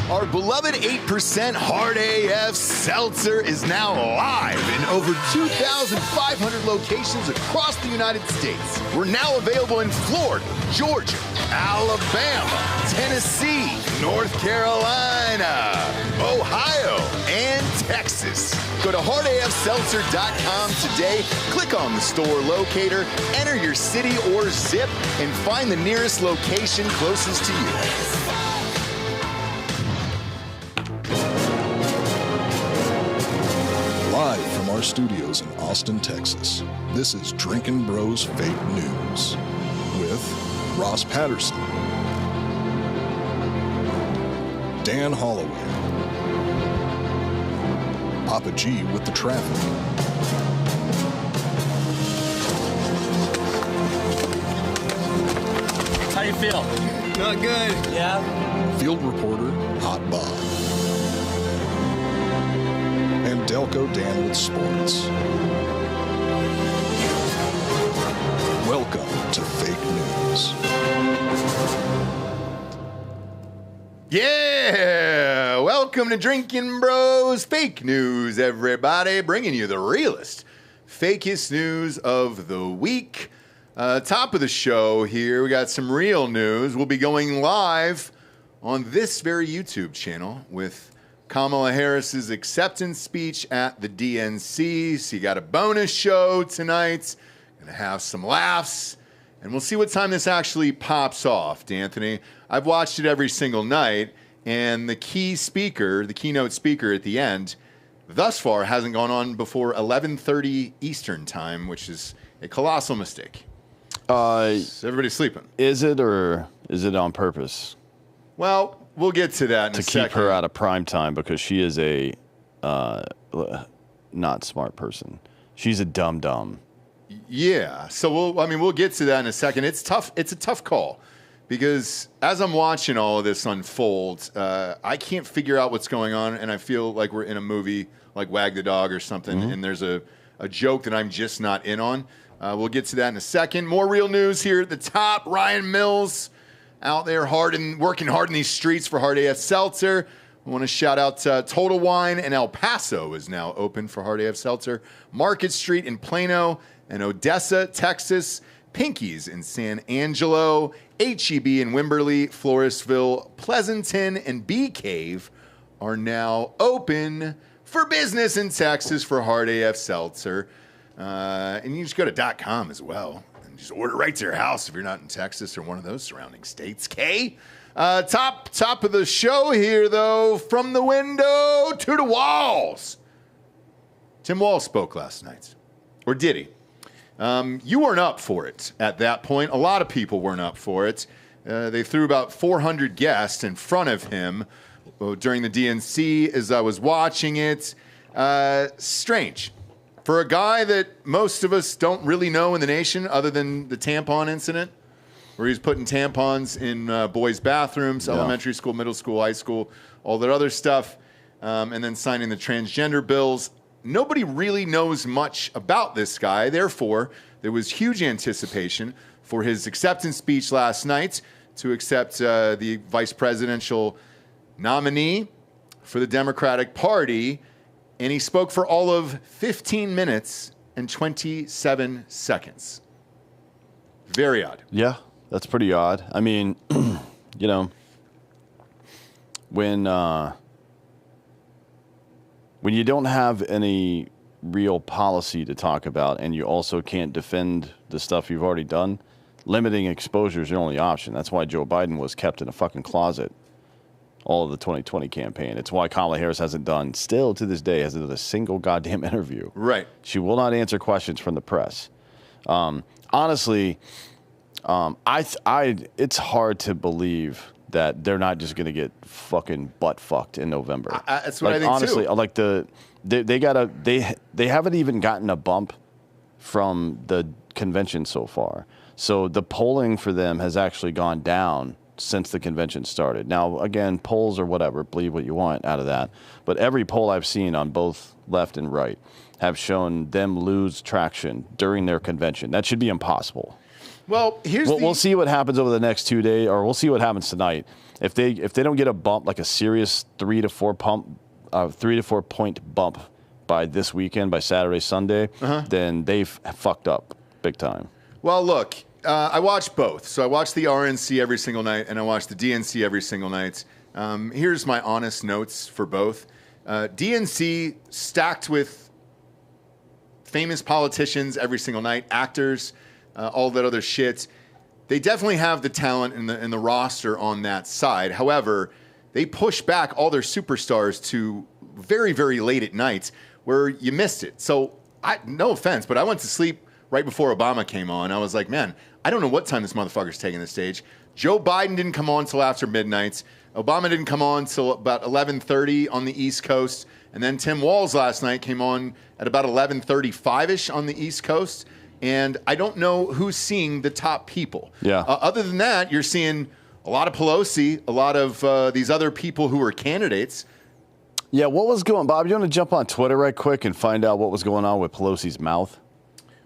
Our beloved 8% Hard AF Seltzer is now live in over 2,500 locations across the United States. We're now available in Florida, Georgia, Alabama, Tennessee, North Carolina, Ohio, and Texas. Go to hardafseltzer.com today, click on the store locator, enter your city or zip, and find the nearest location closest to you. Live from our studios in Austin, Texas, this is Drinkin' Bros Fake News with Ross Patterson, Dan Hollaway, Papa G with the traffic, How you feel? Not good. Yeah? field reporter Hot Bob, and Delco Dan with sports. Welcome to Fake News. Yeah, welcome to Drinkin' Bros Fake News, everybody, bringing you the realest, fakest news of the week. Top of the show here, we got some real news. We'll be going live on this very YouTube channel with Kamala Harris's acceptance speech at the DNC. So you got a bonus show tonight. Gonna have some laughs. And we'll see what time this actually pops off, D'Anthony. I've watched it every single night, and the keynote speaker at the end, thus far hasn't gone on before 11:30 Eastern time, which is a colossal mistake. So everybody's sleeping. Is it, or is it on purpose? Well, we'll get to that in a second. To keep her out of prime time, because she is a not smart person. She's a dumb. Yeah. So we'll get to that in a second. It's tough. It's a tough call because as I'm watching all of this unfold, I can't figure out what's going on, and I feel like we're in a movie like Wag the Dog or something, and there's a joke that I'm just not in on. We'll get to that in a second. More real news here at the top. Ryan Mills out there working hard in these streets for Hard AF Seltzer. I want to shout out Total Wine in El Paso is now open for Hard AF Seltzer. Market Street in Plano and Odessa, Texas. Pinky's in San Angelo. H-E-B in Wimberley, Floresville, Pleasanton, and Bee Cave are now open for business in Texas for Hard AF Seltzer. And you just go to .com as well. And just order right to your house if you're not in Texas or one of those surrounding states. Top of the show here, though, from the window to the walls. Tim Walz spoke last night. Or did he? You weren't up for it at that point. A lot of people weren't up for it. They threw about 400 guests in front of him during the DNC as I was watching it. Strange. For a guy that most of us don't really know in the nation, other than the tampon incident, where he's putting tampons in boys' bathrooms, elementary school, middle school, high school, all that other stuff, and then signing the transgender bills. Nobody really knows much about this guy. Therefore, there was huge anticipation for his acceptance speech last night to accept the vice presidential nominee for the Democratic Party. And he spoke for all of 15 minutes and 27 seconds. Very odd. Yeah, that's pretty odd. I mean, when you don't have any real policy to talk about and you also can't defend the stuff you've already done, limiting exposure is your only option. That's why Joe Biden was kept in a fucking closet all of the 2020 campaign. It's why Kamala Harris hasn't done a single goddamn interview. Right. She will not answer questions from the press. Honestly, it's hard to believe that they're not just going to get fucking butt fucked in November. That's what I think honestly, too. Like they haven't even gotten a bump from the convention so far. So the polling for them has actually gone down since the convention started. Now, again, polls or whatever, believe what you want out of that. But every poll I've seen on both left and right have shown them lose traction during their convention. That should be impossible. Well, we'll see what happens over the next 2 days, or we'll see what happens tonight. if they don't get a bump, like a serious 3 to 4 point bump by this weekend, by Saturday, Sunday, then they've fucked up big time. Well, look, I watch both. So I watch the RNC every single night, and I watch the DNC every single night. Here's my honest notes for both. DNC stacked with famous politicians every single night, actors, all that other shit. They definitely have the talent and the roster on that side. However, they push back all their superstars to very, very late at night where you missed it. So, no offense, but I went to sleep right before Obama came on. I was like, man, I don't know what time this motherfucker's taking the stage. Joe Biden didn't come on until after midnight. Obama didn't come on until about 11:30 on the East Coast. And then Tim Walz last night came on at about 11:35-ish on the East Coast. And I don't know who's seeing the top people. Yeah. Other than that, you're seeing a lot of Pelosi, a lot of these other people who are candidates. Yeah, what was going on? Bob, you want to jump on Twitter right quick and find out what was going on with Pelosi's mouth?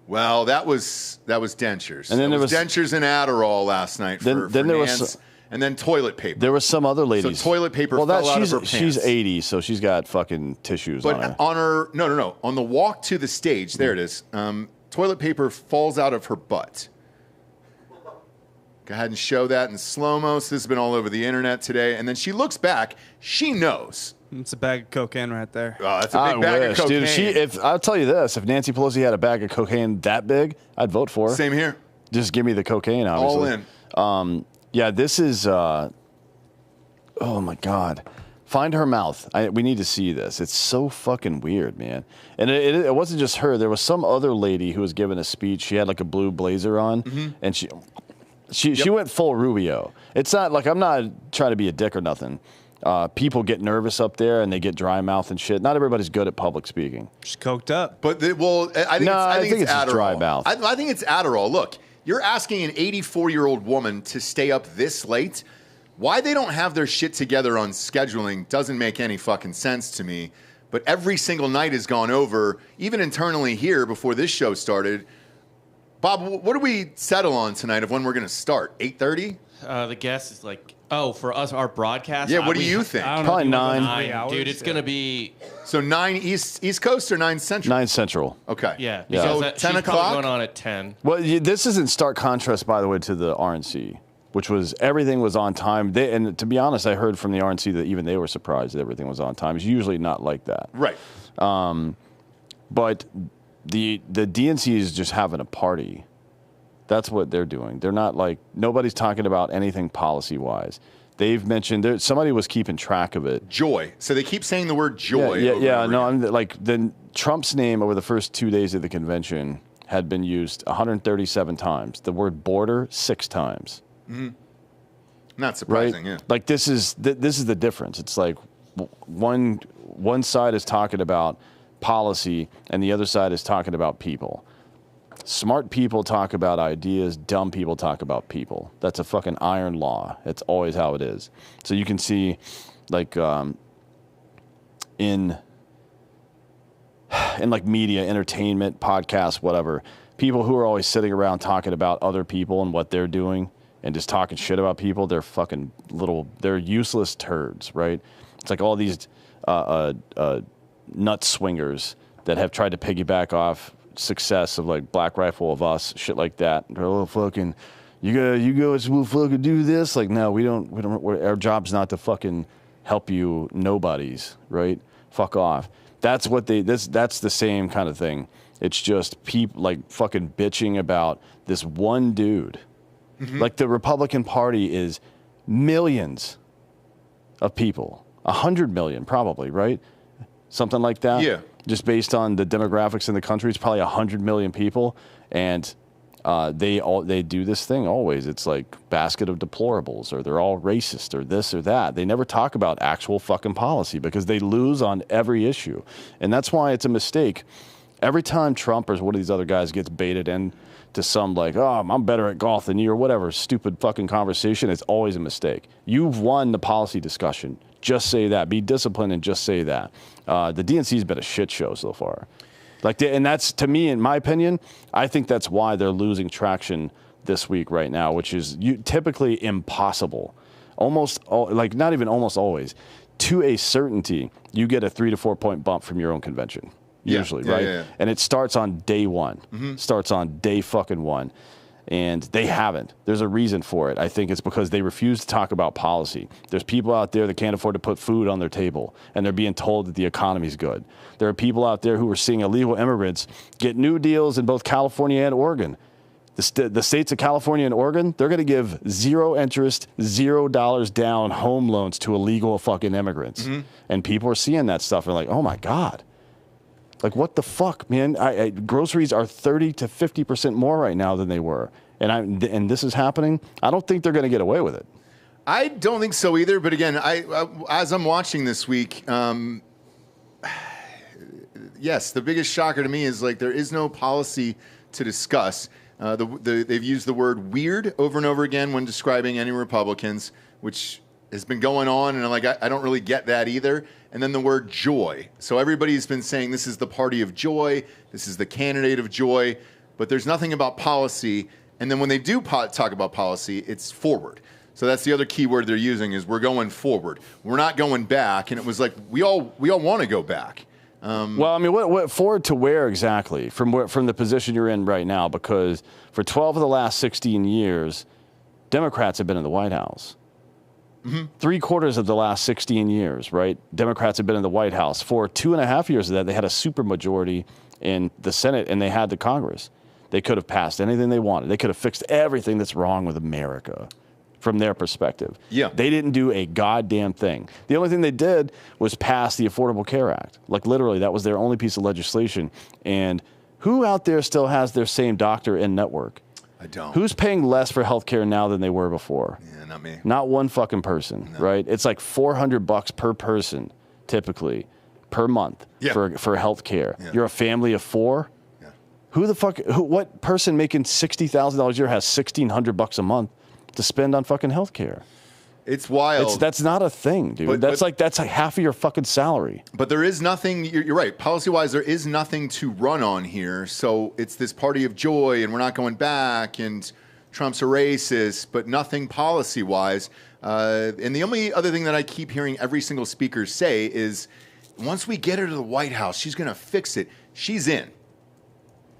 Well, that was dentures. And then there was dentures and Adderall last night for there Nance, was and then toilet paper. There was some other ladies. So toilet paper fell out of her pants. She's 80, so she's got fucking tissues on her. But on her, no. On the walk to the stage, there it is. Toilet paper falls out of her butt. Go ahead and show that in slow-mo. So this has been all over the internet today. And then she looks back. She knows. It's a bag of cocaine right there. Oh, that's a big bag of cocaine. Dude, I'll tell you this. If Nancy Pelosi had a bag of cocaine that big, I'd vote for her. Same here. Just give me the cocaine, obviously. All in. Yeah, this is... oh, my God. Find her mouth. We need to see this. It's so fucking weird, man. And it wasn't just her. There was some other lady who was giving a speech. She had like a blue blazer on, and she went full Rubio. It's not like, I'm not trying to be a dick or nothing. People get nervous up there and they get dry mouth and shit. Not everybody's good at public speaking. She's coked up. But I think it's Adderall. Dry mouth. I think it's Adderall. Look, you're asking an 84-year-old woman to stay up this late. Why they don't have their shit together on scheduling doesn't make any fucking sense to me. But every single night has gone over, even internally here before this show started. Bob, what do we settle on tonight of when we're going to start? 8:30? The guess is like, for us, our broadcast. Yeah, what do you think? Probably 9. 9. Dude, it's going to be... So 9 East Coast or 9 Central? 9 Central. Okay. Yeah. So 10 10 she's o'clock? probably going on at 10. Well, this is in stark contrast, by the way, to the RNC, which was everything was on time. And to be honest, I heard from the RNC that even they were surprised that everything was on time. It's usually not like that. Right. But the DNC is just having a party. That's what they're doing. They're not like, nobody's talking about anything policy-wise. They've mentioned, somebody was keeping track of it. Joy. So they keep saying the word joy. Yeah. No, I'm like, Trump's name over the first 2 days of the convention had been used 137 times. The word border, 6 times. Mm-hmm. Not surprising, right? Yeah. Like this is the difference. It's like one side is talking about policy and the other side is talking about people. Smart people talk about ideas. Dumb people talk about people. That's a fucking iron law. It's always how it is. So you can see, like, in like media, entertainment, podcasts, whatever, people who are always sitting around talking about other people and what they're doing and just talking shit about people, they're fucking they're useless turds, right? It's like all these nut swingers that have tried to piggyback off success of like Black Rifle of Us, shit like that. Oh, fucking, you guys will fucking do this. Like, no, we don't. Our job's not to fucking help you nobodies, right? Fuck off. That's what that's the same kind of thing. It's just people like fucking bitching about this one dude. Mm-hmm. Like the Republican Party is millions of people, 100 million probably, right? Something like that. Yeah. Just based on the demographics in the country, it's probably 100 million people, and they do this thing always. It's like basket of deplorables, or they're all racist, or this or that. They never talk about actual fucking policy because they lose on every issue, and that's why it's a mistake. Every time Trump or one of these other guys gets baited into some like, oh, I'm better at golf than you, or whatever stupid fucking conversation, it's always a mistake. You've won the policy discussion. Just say that. Be disciplined and just say that. The DNC's been a shit show so far. And that's, to me, in my opinion, I think that's why they're losing traction this week right now, which is typically impossible. not even almost always, to a certainty, you get a 3 to 4 point bump from your own convention. Usually, right? Yeah. And it starts on day one. Starts on day fucking one. And they haven't. There's a reason for it. I think it's because they refuse to talk about policy. There's people out there that can't afford to put food on their table, and they're being told that the economy's good. There are people out there who are seeing illegal immigrants get new deals in both California and Oregon. The states of California and Oregon, they're going to give zero interest, $0 down home loans to illegal fucking immigrants. And people are seeing that stuff and like, oh my God. Like, what the fuck, man? Groceries are 30 to 50% more right now than they were. And this is happening. I don't think they're going to get away with it. I don't think so either. But again, as I'm watching this week, yes, the biggest shocker to me is like there is no policy to discuss. They've used the word weird over and over again when describing any Republicans, which has been going on, and I don't really get that either. And then the word joy. So everybody's been saying this is the party of joy, this is the candidate of joy, but there's nothing about policy. And then when they do talk about policy, it's forward. So that's the other key word they're using is we're going forward. We're not going back. And it was like we all want to go back. Well, I mean, what forward to where exactly from the position you're in right now? Because for 12 of the last 16 years, Democrats have been in the White House. 3/4 of the last 16 years, right? Democrats have been in the White House. For 2.5 years of that, they had a supermajority in the Senate and they had the Congress. They could have passed anything they wanted. They could have fixed everything that's wrong with America from their perspective. Yeah. They didn't do a goddamn thing. The only thing they did was pass the Affordable Care Act. Like literally, that was their only piece of legislation. And who out there still has their same doctor in network? I don't. Who's paying less for healthcare now than they were before? Yeah, not me. Not one fucking person, right? It's like $400 per person, typically, per month for healthcare. Yeah. You're a family of 4. Yeah. Who the fuck? What person making $60,000 a year has $1,600 a month to spend on fucking healthcare? It's wild. That's not a thing, dude. That's like half of your fucking salary. But there is nothing, you're right, policy-wise, there is nothing to run on here. So it's this party of joy, and we're not going back, and Trump's a racist, but nothing policy-wise. And the only other thing that I keep hearing every single speaker say is, once we get her to the White House, she's going to fix it. She's in.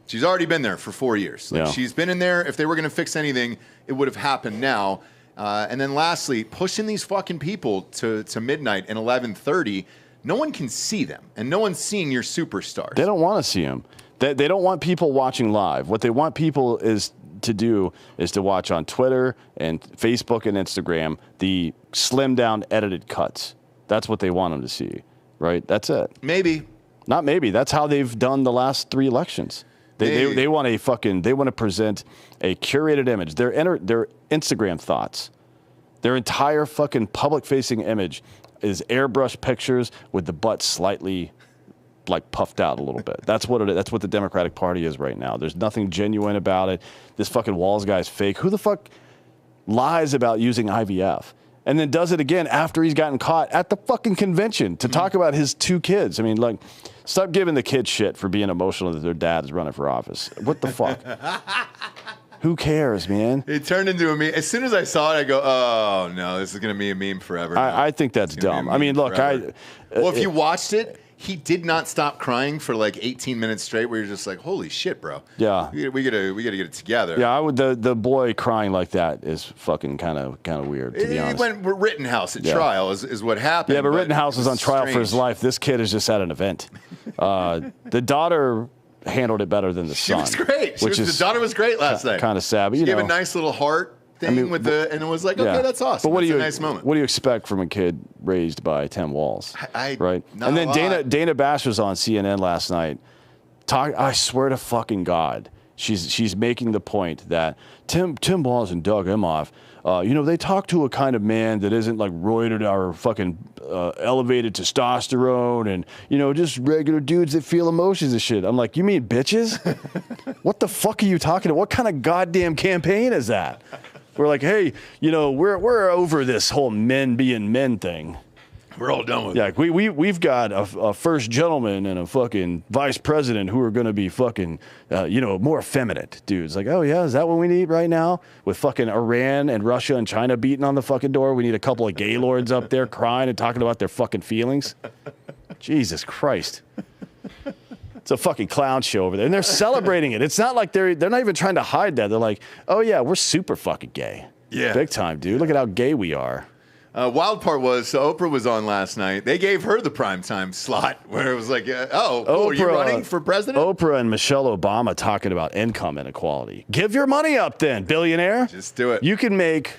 She's already been there for 4 years. She's been in there. If they were going to fix anything, it would have happened now. And then lastly, pushing these fucking people to midnight and 11:30, no one can see them, and no one's seeing your superstars. They don't want to see them. They don't want people watching live. What they want people to do is to watch on Twitter and Facebook and Instagram the slimmed down edited cuts. That's what they want them to see, right? That's it. Maybe. Not maybe. That's how they've done the last 3 elections. They want to present a curated image. Their Instagram thoughts, their entire fucking public facing image is airbrushed pictures with the butt slightly like puffed out a little bit. That's what it is. That's what the Democratic Party is right now. There's nothing genuine about it. This fucking Walz guy's fake. Who the fuck lies about using IVF and then does it again after he's gotten caught at the fucking convention to talk about his 2 kids? I mean, like, stop giving the kids shit for being emotional that their dad is running for office. What the fuck? Who cares, man? It turned into a meme. As soon as I saw it, I go, oh, no, this is going to be a meme forever. I think that's dumb. I mean, look, well, if you watched it, he did not stop crying for like 18 minutes straight where you're just like, holy shit, bro. Yeah. We gotta get it together. Yeah, the boy crying like that is fucking kind of weird, to be honest. He went Rittenhouse at trial is what happened. Yeah, but Rittenhouse was on trial for his life. This kid is just at an event. The daughter handled it better than the son. She was great. The daughter was great last night. Kind of sad. But, she gave a nice little heart thing and it was like, okay, that's awesome. But that's a nice moment. What do you expect from a kid raised by Tim Walz? Right? And then Dana Bash was on CNN last night. I swear to fucking God, she's making the point that Tim Walz and Doug Emhoff, they talk to a kind of man that isn't like roided or fucking elevated testosterone and, just regular dudes that feel emotions and shit. I'm like, you mean bitches? What the fuck are you talking about? What kind of goddamn campaign is that? We're like, hey, we're over this whole men being men thing. We're all done with Yeah, it. we've got a first gentleman and a fucking vice president who are going to be fucking, more effeminate dudes. Like, oh, yeah, is that what we need right now? With fucking Iran and Russia and China beating on the fucking door, we need a couple of gay lords up there crying and talking about their fucking feelings? Jesus Christ. It's a fucking clown show over there. And they're celebrating it. It's not like they're not even trying to hide that. They're like, oh, yeah, we're super fucking gay. Yeah. Big time, dude. Look at how gay we are. Wild part was, so Oprah was on last night. They gave her the primetime slot where it was like, cool, are you running for president? Oprah and Michelle Obama talking about income inequality. Give your money up then, billionaire. Just do it. You can make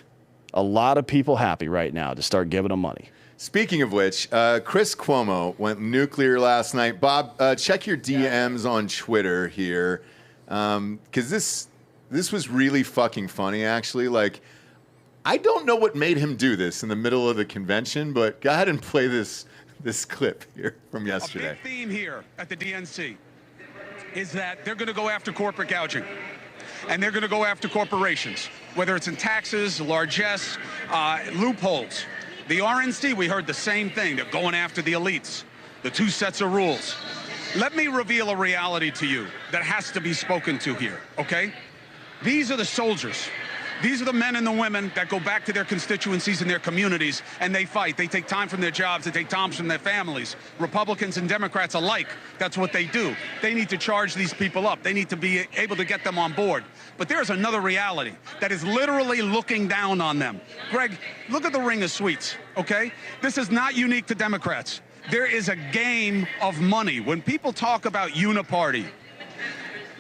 a lot of people happy right now to start giving them money. Speaking of which, Chris Cuomo went nuclear last night. Bob, check your DMs on Twitter here, because this was really fucking funny, actually. Like, I don't know what made him do this in the middle of the convention, but go ahead and play this clip here from yesterday. A big theme here at the DNC is that they're going to go after corporate gouging, and they're going to go after corporations, whether it's in taxes, largesse, loopholes. The RNC, we heard the same thing. They're going after the elites, the two sets of rules. Let me reveal a reality to you that has to be spoken to here, okay? These are the soldiers. These are the men and the women that go back to their constituencies and their communities, and they fight. They take time from their jobs. They take time from their families. Republicans and Democrats alike, that's what they do. They need to charge these people up. They need to be able to get them on board. But there's another reality that is literally looking down on them. Greg, look at the ring of sweets, okay? This is not unique to Democrats. There is a game of money. When people talk about Uniparty,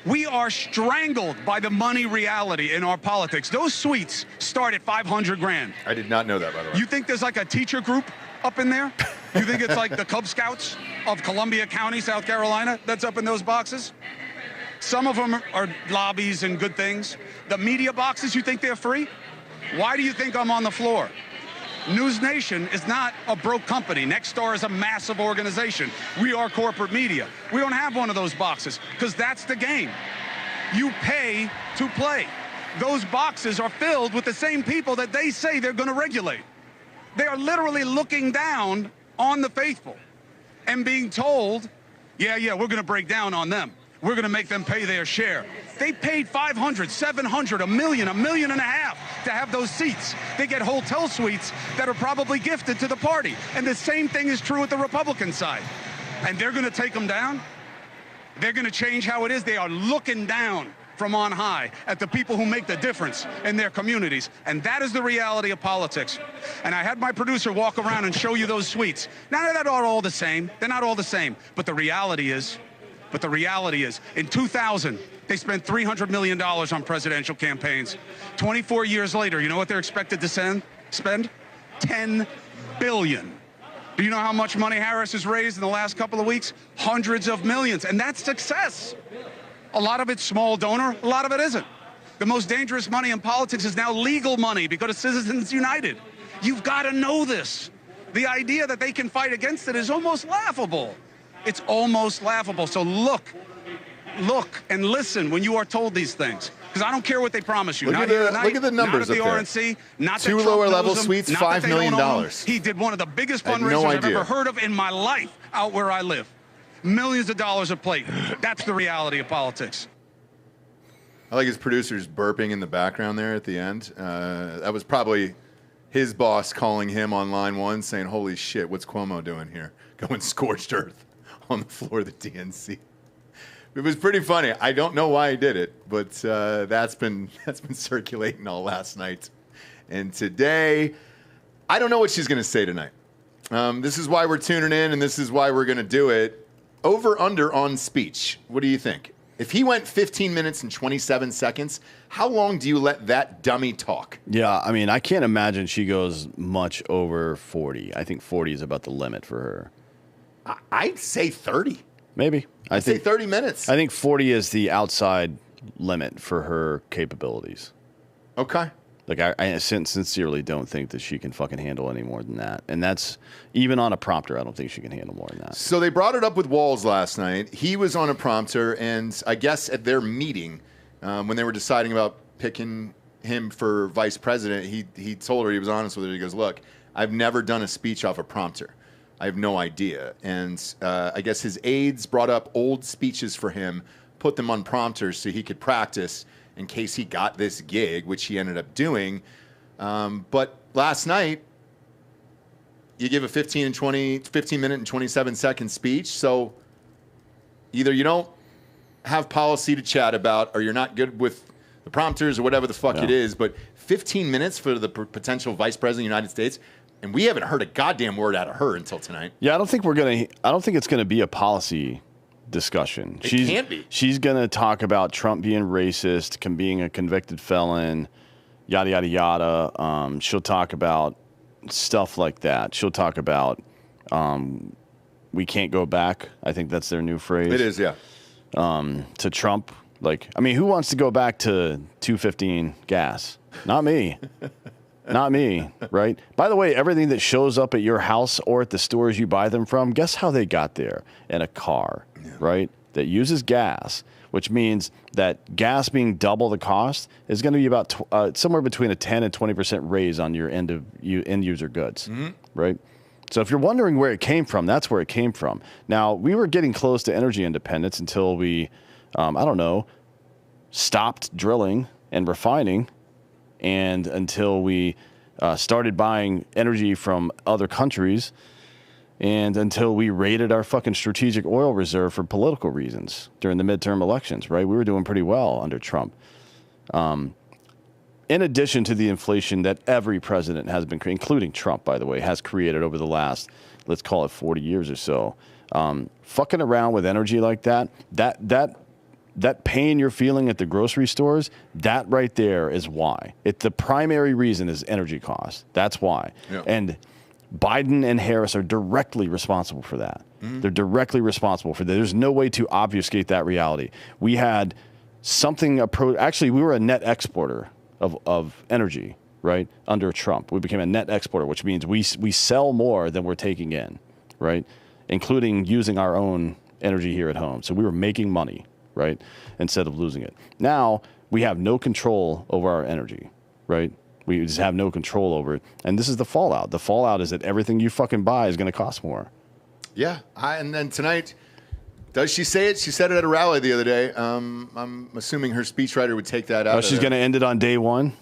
we are strangled by the money reality in our politics. Those suites start at 500 grand. I did not know that, by the way. You think there's like a teacher group up in there? You think it's like the Cub Scouts of Columbia County, South Carolina, that's up in those boxes? Some of them are lobbies and good things. The media boxes, you think they're free? Why do you think I'm on the floor? News Nation is not a broke company. Nexstar is a massive organization. We are corporate media. We don't have one of those boxes because that's the game. You pay to play. Those boxes are filled with the same people that they say they're going to regulate. They are literally looking down on the faithful and being told, yeah, we're going to break down on them. We're going to make them pay their share. They paid $500, $700, $1 million, $1.5 million to have those seats. They get hotel suites that are probably gifted to the party. And the same thing is true at the Republican side. And they're going to take them down. They're going to change how it is. They are looking down from on high at the people who make the difference in their communities. And that is the reality of politics. And I had my producer walk around and show you those suites. Now, they're not all the same. They're not all the same. But the reality is, in 2000, they spent $300 million on presidential campaigns. 24 years later, you know what they're expected to spend? $10 billion. Do you know how much money Harris has raised in the last couple of weeks? Hundreds of millions. And that's success. A lot of it's small donor, a lot of it isn't. The most dangerous money in politics is now legal money because of Citizens United. You've got to know this. The idea that they can fight against it is almost laughable. It's almost laughable. So look and listen when you are told these things. Because I don't care what they promise you. Look at the numbers not at the up RNC, not there. Two that Trump lower level knows them, suites, not $5 that they million. don't own them. He did one of the biggest fundraisers I've ever heard of in my life out where I live. Millions of dollars a plate. That's the reality of politics. I like his producers burping in the background there at the end. That was probably his boss calling him on line one saying, holy shit, what's Cuomo doing here? Going scorched earth on the floor of the DNC. It was pretty funny. I don't know why he did it, but that's been circulating all last night. And today, I don't know what she's going to say tonight. This is why we're tuning in, and this is why we're going to do it. Over, under on speech. What do you think? If he went 15 minutes and 27 seconds, how long do you let that dummy talk? Yeah, I mean, I can't imagine she goes much over 40. I think 40 is about the limit for her. I'd say 30. Maybe. I'd say 30 minutes. I think 40 is the outside limit for her capabilities. Okay. Like, I sincerely don't think that she can fucking handle any more than that. And that's, even on a prompter, I don't think she can handle more than that. So they brought it up with Walz last night. He was on a prompter, and I guess at their meeting, when they were deciding about picking him for vice president, he told her, he was honest with her, he goes, look, I've never done a speech off a prompter. I have no idea. And I guess his aides brought up old speeches for him, put them on prompters so he could practice in case he got this gig, which he ended up doing. But last night, you give a 15 minute and 27 second speech. So either you don't have policy to chat about, or you're not good with the prompters or whatever the fuck it is. But 15 minutes for the potential vice president of the United States, and we haven't heard a goddamn word out of her until tonight. Yeah, I don't think it's gonna be a policy discussion. It can't be. She's gonna talk about Trump being racist, being a convicted felon, yada yada yada. She'll talk about stuff like that. She'll talk about we can't go back. I think that's their new phrase. It is, yeah. To Trump. Like, I mean, who wants to go back to $2.15 gas? Not me. Not me, right? By the way, everything that shows up at your house or at the stores you buy them from, guess how they got there? In a car, right? That uses gas, which means that gas being double the cost is going to be about somewhere between a 10 and 20% raise on your end user goods, right? So if you're wondering where it came from, that's where it came from. Now, we were getting close to energy independence until we, stopped drilling and refining, and until we started buying energy from other countries, and until we raided our fucking strategic oil reserve for political reasons during the midterm elections, right? We were doing pretty well under Trump. In addition to the inflation that every president has been creating, including Trump, by the way, has created over the last, let's call it 40 years or so. Fucking around with energy like that pain you're feeling at the grocery stores, that right there is why. The primary reason is energy costs. That's why. Yeah. And Biden and Harris are directly responsible for that. They're directly responsible for that. There's no way to obfuscate that reality. We had something actually, we were a net exporter of energy, right? Under Trump. We became a net exporter, which means we sell more than we're taking in, right? Including using our own energy here at home. So we were making money, right? Instead of losing it. Now we have no control over our energy, right? We just have no control over it. And this is the fallout. The fallout is that everything you fucking buy is going to cost more. Yeah. And then tonight, does she say it? She said it at a rally the other day. I'm assuming her speechwriter would take that out. Oh, she's going to end it on day one?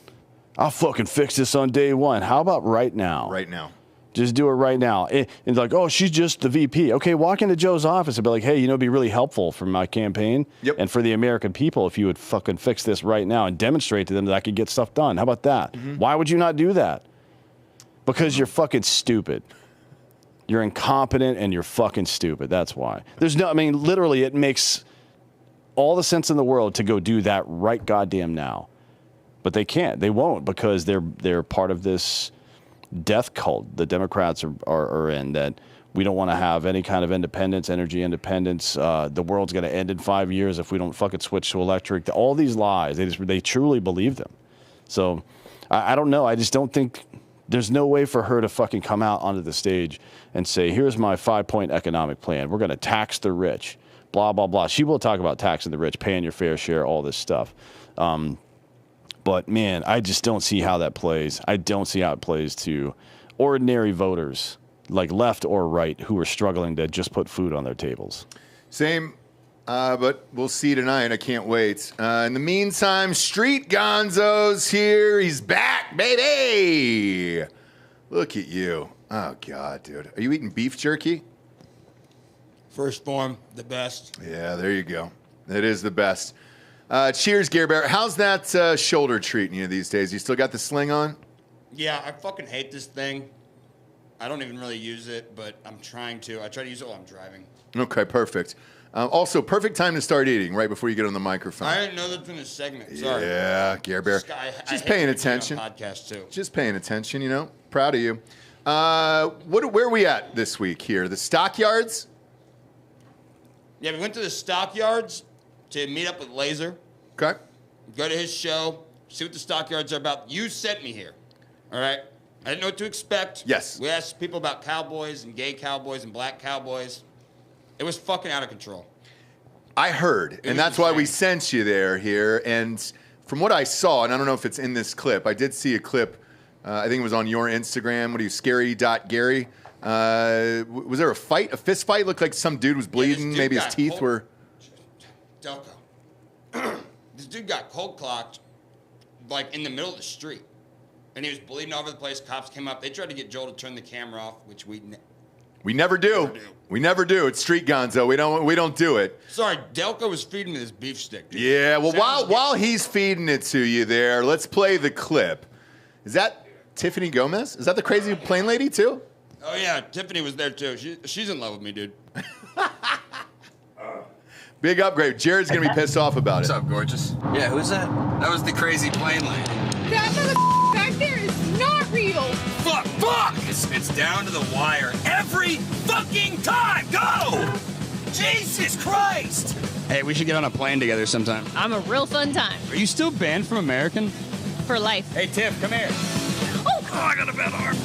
I'll fucking fix this on day one. How about right now? Right now. Just do it right now. It's like, oh, she's just the VP. Okay, walk into Joe's office and be like, hey, it'd be really helpful for my campaign and for the American people if you would fucking fix this right now and demonstrate to them that I could get stuff done. How about that? Why would you not do that? Because you're fucking stupid. You're incompetent and you're fucking stupid. That's why. Literally, it makes all the sense in the world to go do that right goddamn now. But they can't. They won't, because they're part of this death cult the Democrats are in, that we don't want to have any kind of independence, energy independence. The world's going to end in 5 years if we don't fucking switch to electric. All these lies, they truly believe them. So I don't know. I just don't think there's no way for her to fucking come out onto the stage and say, here's my 5-point economic plan. We're going to tax the rich, blah, blah, blah. She will talk about taxing the rich, paying your fair share, all this stuff. But, man, I just don't see how that plays. I don't see how it plays to ordinary voters, like left or right, who are struggling to just put food on their tables. Same, but we'll see tonight. I can't wait. In the meantime, Street Gonzo's here. He's back, baby. Look at you. Oh, God, dude. Are you eating beef jerky? First form, the best. Yeah, there you go. It is the best. Cheers, Gare Bear. How's that shoulder treating you these days? You still got the sling on? Yeah, I fucking hate this thing. I don't even really use it, but I'm trying to. I try to use it while I'm driving. Okay, perfect. Also, perfect time to start eating, right before you get on the microphone. I didn't know that's in a segment. Sorry. Yeah, Gare Bear. Just paying attention. Podcast too. Just paying attention, Proud of you. Where are we at this week here? The stockyards? Yeah, we went to the stockyards to meet up with Laser. Okay. Go to his show, see what the stockyards are about. You sent me here, all right? I didn't know what to expect. Yes. We asked people about cowboys and gay cowboys and black cowboys. It was fucking out of control. I heard, and that's why we sent you here. And from what I saw, and I don't know if it's in this clip, I did see a clip, I think it was on your Instagram, scary.Gary, Was there a fight? A fist fight? Looked like some dude was bleeding. Maybe his teeth were. Delco. This dude got cold clocked, like in the middle of the street, and he was bleeding all over the place. Cops came up. They tried to get Joel to turn the camera off, which we never do. We never do. It's street Gonzo. We don't do it. Sorry, Delco was feeding me this beef stick. Dude. Yeah. Well, while he's feeding it to you there, let's play the clip. Is that Tiffany Gomez? Is that the crazy plane lady too? Oh yeah, Tiffany was there too. She's in love with me, dude. Big upgrade. Jared's gonna be pissed off about it. What's up, gorgeous? Yeah, who's that? That was the crazy plane lady. That mother back there is not real. Fuck! It's down to the wire every fucking time. Go! Jesus Christ! Hey, we should get on a plane together sometime. I'm a real fun time. Are you still banned from American? For life. Hey, Tiff, come here. Oh, I got a bad arm.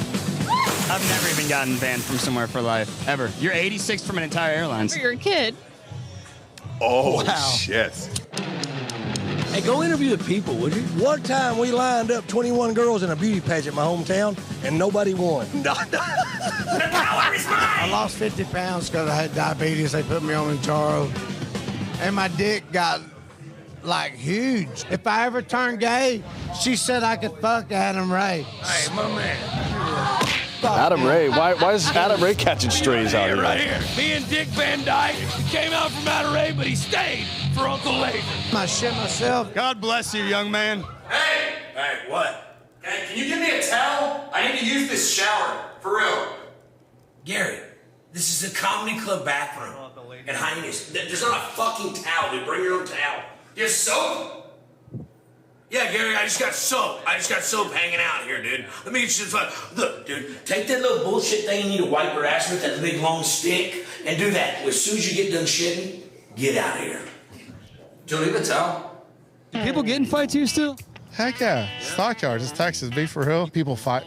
I've never even gotten banned from somewhere for life, ever. You're 86th from an entire airline. for your kid. Oh, Wow. shit. Hey, go interview the people, would you? One time we lined up 21 girls in a beauty pageant in my hometown, and nobody won. The power is mine! I lost 50 pounds because I had diabetes. They put me on Mounjaro. And my dick got, like, huge. If I ever turned gay, she said I could fuck Adam Ray. Hey, my man. Adam Ray. Why is Adam Ray catching strays out here? Right here. Me and Dick Van Dyke came out from Adam Ray, but he stayed for Uncle Laban. I shit myself. God bless you, young man. Hey! Hey, what? Hey, can you give me a towel? I need to use this shower. For real. Gary, this is a comedy club bathroom. And Hyenas, there's not a fucking towel, dude. Bring your own towel. You have soap? Yeah, Gary, I just got soap. I just got soap hanging out here, dude. Let me get you some fun. Look, dude, take that little bullshit thing you need to wipe your ass with, that big long stick, and do that. As soon as you get done shitting, get out of here. Do you leave a towel? Do people get in fights here still? Heck yeah. Stockyards. It's Texas. Be for real. People fight.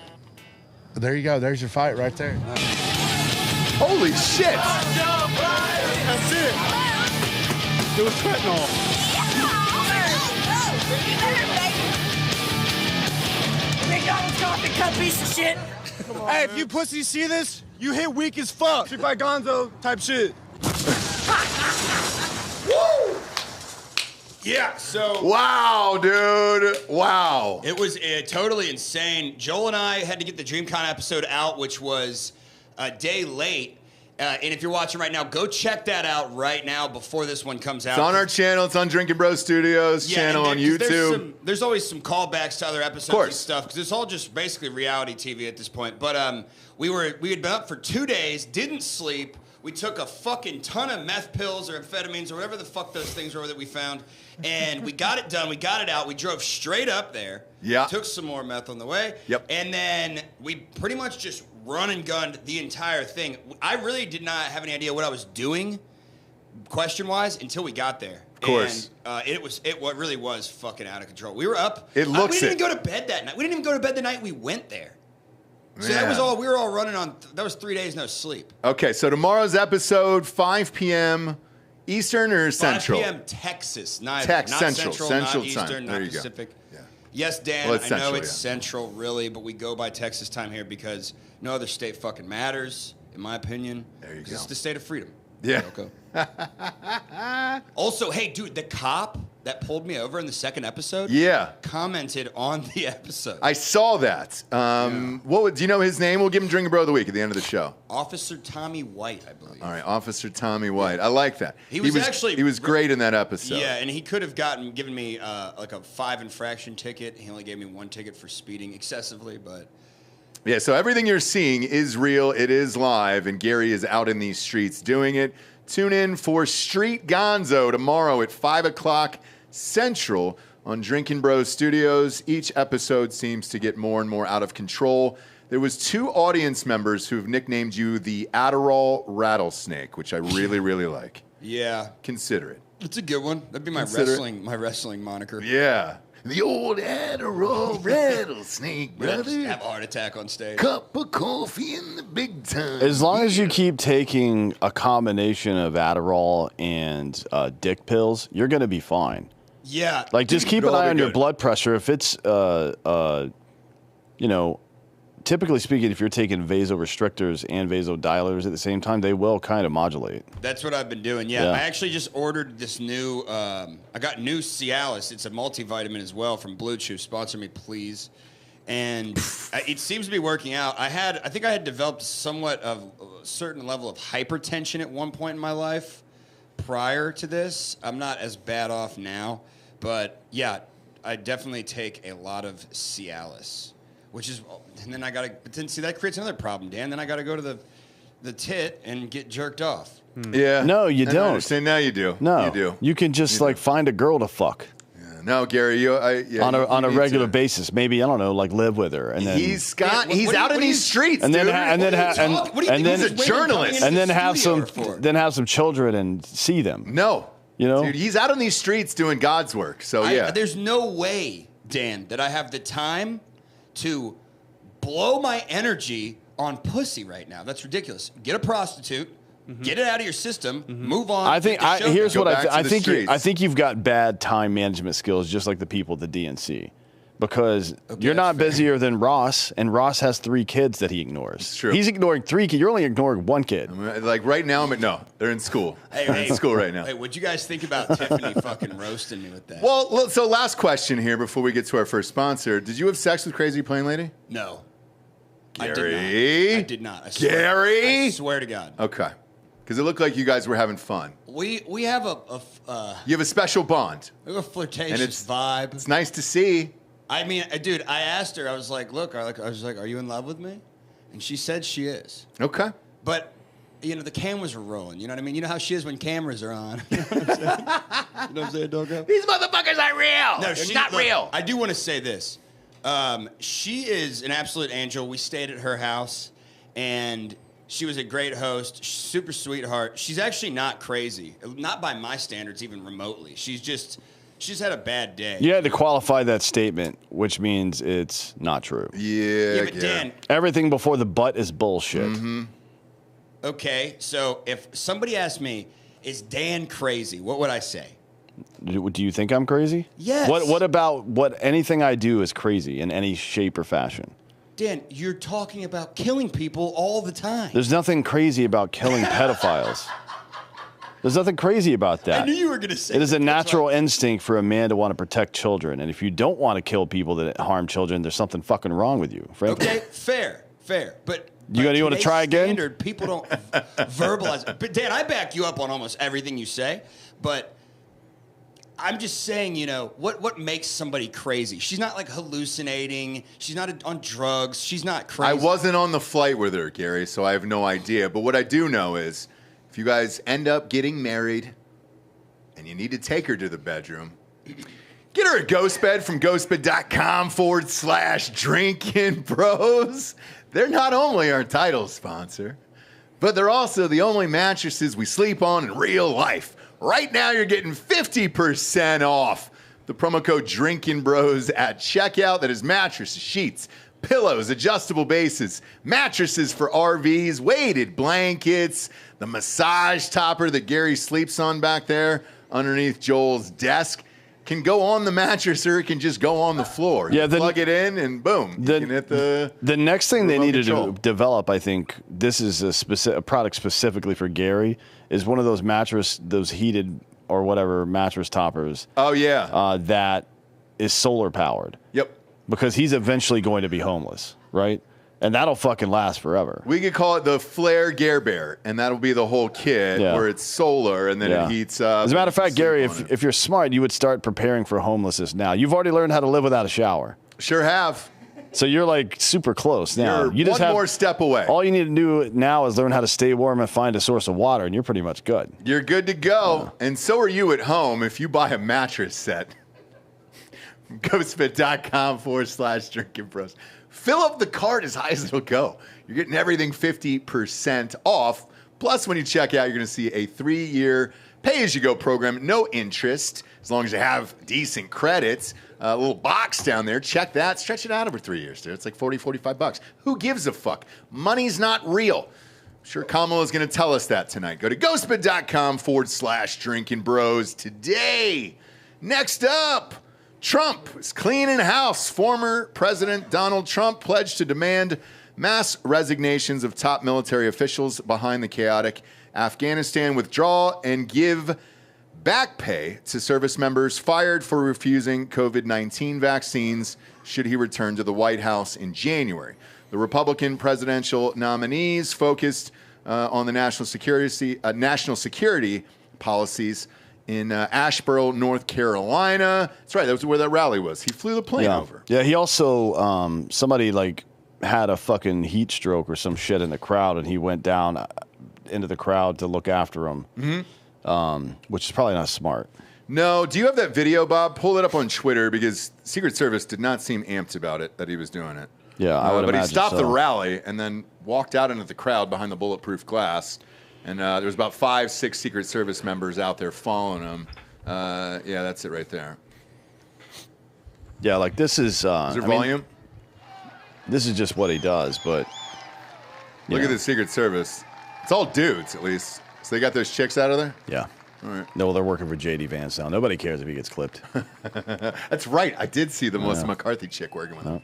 There you go. There's your fight right there. Holy shit. That's it. It was fentanyl. McDonald's coffee cup piece of shit. Hey, if you pussies see this, you hit weak as fuck. Street by Gonzo type shit. Woo! Yeah, so... Wow, dude. Wow. It was totally insane. Joel and I had to get the DreamCon episode out, which was a day late. And if you're watching right now, go check that out right now before this one comes out. It's on our channel. It's on Drinkin' Bros Studios channel on YouTube. There's always some callbacks to other episodes and stuff because it's all just basically reality TV at this point. But we had been up for 2 days, didn't sleep. We took a fucking ton of meth pills or amphetamines or whatever the fuck those things were that we found, and we got it done. We got it out. We drove straight up there. Yeah. Took some more meth on the way. Yep. And then we pretty much just run and gunned the entire thing. I really did not have any idea what I was doing, question-wise, until we got there. Of course. And it really was fucking out of control. We were up. It looks we didn't even go to bed that night. We didn't even go to bed the night we went there. So that was all. We were all running on. That was 3 days no sleep. Okay, so tomorrow's episode, 5 p.m. Eastern or Central? 5 p.m. Texas, neither. Not Central time. not Eastern, There not you go. Pacific. Yeah. Yes, Dan, Well, it's I know Central, it's yeah. Central, really, but we go by Texas time here because no other state fucking matters, in my opinion. There you 'cause go. It's the state of freedom. Yeah. Okay. Also, hey, dude, the cop that pulled me over in the second episode commented on the episode. I saw that. Do you know his name? We'll give him Drinkin' Bro of the Week at the end of the show. Officer Tommy White, I believe. All right, Officer Tommy White. I like that. He was great in that episode. Yeah, and he could have given me like a 5 infraction ticket. He only gave me 1 ticket for speeding excessively, but... Yeah, so everything you're seeing is real. It is live, and Gary is out in these streets doing it. Tune in for Street Gonzo tomorrow at 5 o'clock Central on Drinkin' Bros Studios. Each episode seems to get more and more out of control. There was 2 audience members who've nicknamed you the Adderall Rattlesnake, which I really, really like. Yeah. Consider it. It's a good one. That'd be my wrestling moniker. Yeah. The old Adderall Rattlesnake, brother. Just have a heart attack on stage. Cup of coffee in the big time. As long as you keep taking a combination of Adderall and dick pills, you're going to be fine. Yeah. Like, just keep an eye on your blood pressure. If it's, typically speaking, if you're taking vasorestrictors and vasodilators at the same time, they will kind of modulate. That's what I've been doing. Yeah. I actually just ordered this new. I got new Cialis. It's a multivitamin as well from Blue Chew. Sponsor me, please. And it seems to be working out. I think I had developed somewhat of a certain level of hypertension at one point in my life prior to this. I'm not as bad off now, but yeah, I definitely take a lot of Cialis, and then but then see, that creates another problem, Dan. Then I got to go to the tit and get jerked off. Yeah. No, you don't. Say now you do. No, you do. You can just find a girl to fuck. No, Gary, on a regular basis, maybe I don't know, live with her, and then he's out in these streets, and then he's a journalist, and then have some children and see them. No, dude, he's out on these streets doing God's work. So there's no way, Dan, that I have the time to blow my energy on pussy right now. That's ridiculous. Get a prostitute. Get it out of your system. Move on. I think here's what I think. I think you've got bad time management skills, just like the people at the DNC, because you're not busier than Ross, and Ross has 3 kids that he ignores. It's true. He's ignoring 3 kids. You're only ignoring 1 kid. Like right now, no, they're in school. They're in school right now. Hey, what'd you guys think about Tiffany fucking roasting me with that? Well, so last question here before we get to our first sponsor. Did you have sex with Crazy Plane Lady? No. Gary? I did not. Gary? I swear to God. Okay. Because it looked like you guys were having fun. We have you have a special bond. We have a flirtatious vibe. It's nice to see. I mean, dude, I asked her. I was like, "Look, are you in love with me?" And she said she is. Okay. But the cameras are rolling. You know what I mean? You know how she is when cameras are on. You know what I'm saying, Doggo? These motherfuckers aren't real. No, she's not real. I do want to say this. She is an absolute angel. We stayed at her house, and she was a great host, super sweetheart. She's actually not crazy, not by my standards, even remotely. She's had a bad day. You had to qualify that statement, which means it's not true. Yeah, but Dan, everything before the butt is bullshit. Mm-hmm. Okay, so if somebody asked me, "Is Dan crazy?" What would I say? Do you think I'm crazy? Yes. What about anything I do is crazy in any shape or fashion? Dan, you're talking about killing people all the time. There's nothing crazy about killing pedophiles. There's nothing crazy about that. I knew you were going to say it is a natural instinct for a man to want to protect children. And if you don't want to kill people that harm children, there's something fucking wrong with you, frankly. Okay, fair. But you want to try again? People don't verbalize it. But Dan, I back you up on almost everything you say. But I'm just saying, what makes somebody crazy? She's not hallucinating. She's not on drugs. She's not crazy. I wasn't on the flight with her, Gary, so I have no idea. But what I do know is if you guys end up getting married and you need to take her to the bedroom, get her a ghost bed from ghostbed.com/Drinkin Bros. They're not only our title sponsor, but they're also the only mattresses we sleep on in real life. Right now, you're getting 50% off the promo code Drinkin Bros at checkout. That is mattresses, sheets, pillows, adjustable bases, mattresses for RVs, weighted blankets, the massage topper that Gary sleeps on back there underneath Joel's desk can go on the mattress or it can just go on the floor. You plug it in and boom, you can hit the next thing they need to develop, I think, this is a product specifically for Gary, is one of those those heated or whatever mattress toppers. Oh, yeah. That is solar powered. Yep. Because he's eventually going to be homeless, right? And that'll fucking last forever. We could call it the Flare Gare Bear, and that'll be the whole kit where it's solar and then it heats up. As a matter of fact, Gary, if you're smart, you would start preparing for homelessness now. You've already learned how to live without a shower. Sure have. So you're super close now. You're one more step away. All you need to do now is learn how to stay warm and find a source of water, and you're pretty much good. You're good to go. Yeah. And so are you at home if you buy a mattress set. Ghostbed.com/Drinkin Bros. Fill up the cart as high as it'll go. You're getting everything 50% off. Plus, when you check out, you're going to see a 3-year pay-as-you-go program, no interest, as long as you have decent credits. A little box down there. Check that. Stretch it out over 3 years, dude. It's like $40, $45. Who gives a fuck? Money's not real. I'm sure Kamala's going to tell us that tonight. Go to ghostbed.com/Drinkin Bros today. Next up, Trump is cleaning house. Former President Donald Trump pledged to demand mass resignations of top military officials behind the chaotic Afghanistan withdrawal and give back pay to service members fired for refusing COVID-19 vaccines should he return to the White House in January. The Republican presidential nominees focused on the national security policies in Asheboro, North Carolina. That's right. That was where that rally was. He flew the plane over. Yeah, he also, somebody like had a fucking heat stroke or some shit in the crowd, and he went down into the crowd to look after him, which is probably not smart. No. Do you have that video, Bob? Pull it up on Twitter because Secret Service did not seem amped about it, that he was doing it. Yeah, I would But he imagine stopped the so. rally and then walked out into the crowd behind the bulletproof glass. And there was about 5-6 Secret Service members out there following him. Yeah, that's it right there. Yeah, like this is... Is there volume? This is just what he does, but... Look at the Secret Service. It's all dudes, at least. So they got those chicks out of there? Yeah. All right. No, they're working for J.D. Vance now. Nobody cares if he gets clipped. That's right. I did see the Melissa McCarthy chick working with him.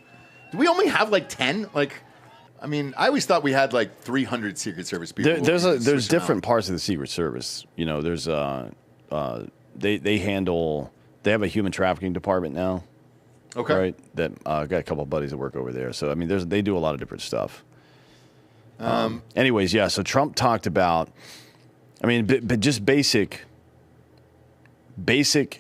Do we only have like 10? Like, I mean, I always thought we had like 300 Secret Service people. There's different parts of the Secret Service. You know, there's they handle. They have a human trafficking department now. Okay. Right. That got a couple of buddies that work over there. So I mean, they do a lot of different stuff. Anyways, yeah. So Trump talked about. I mean, but just basic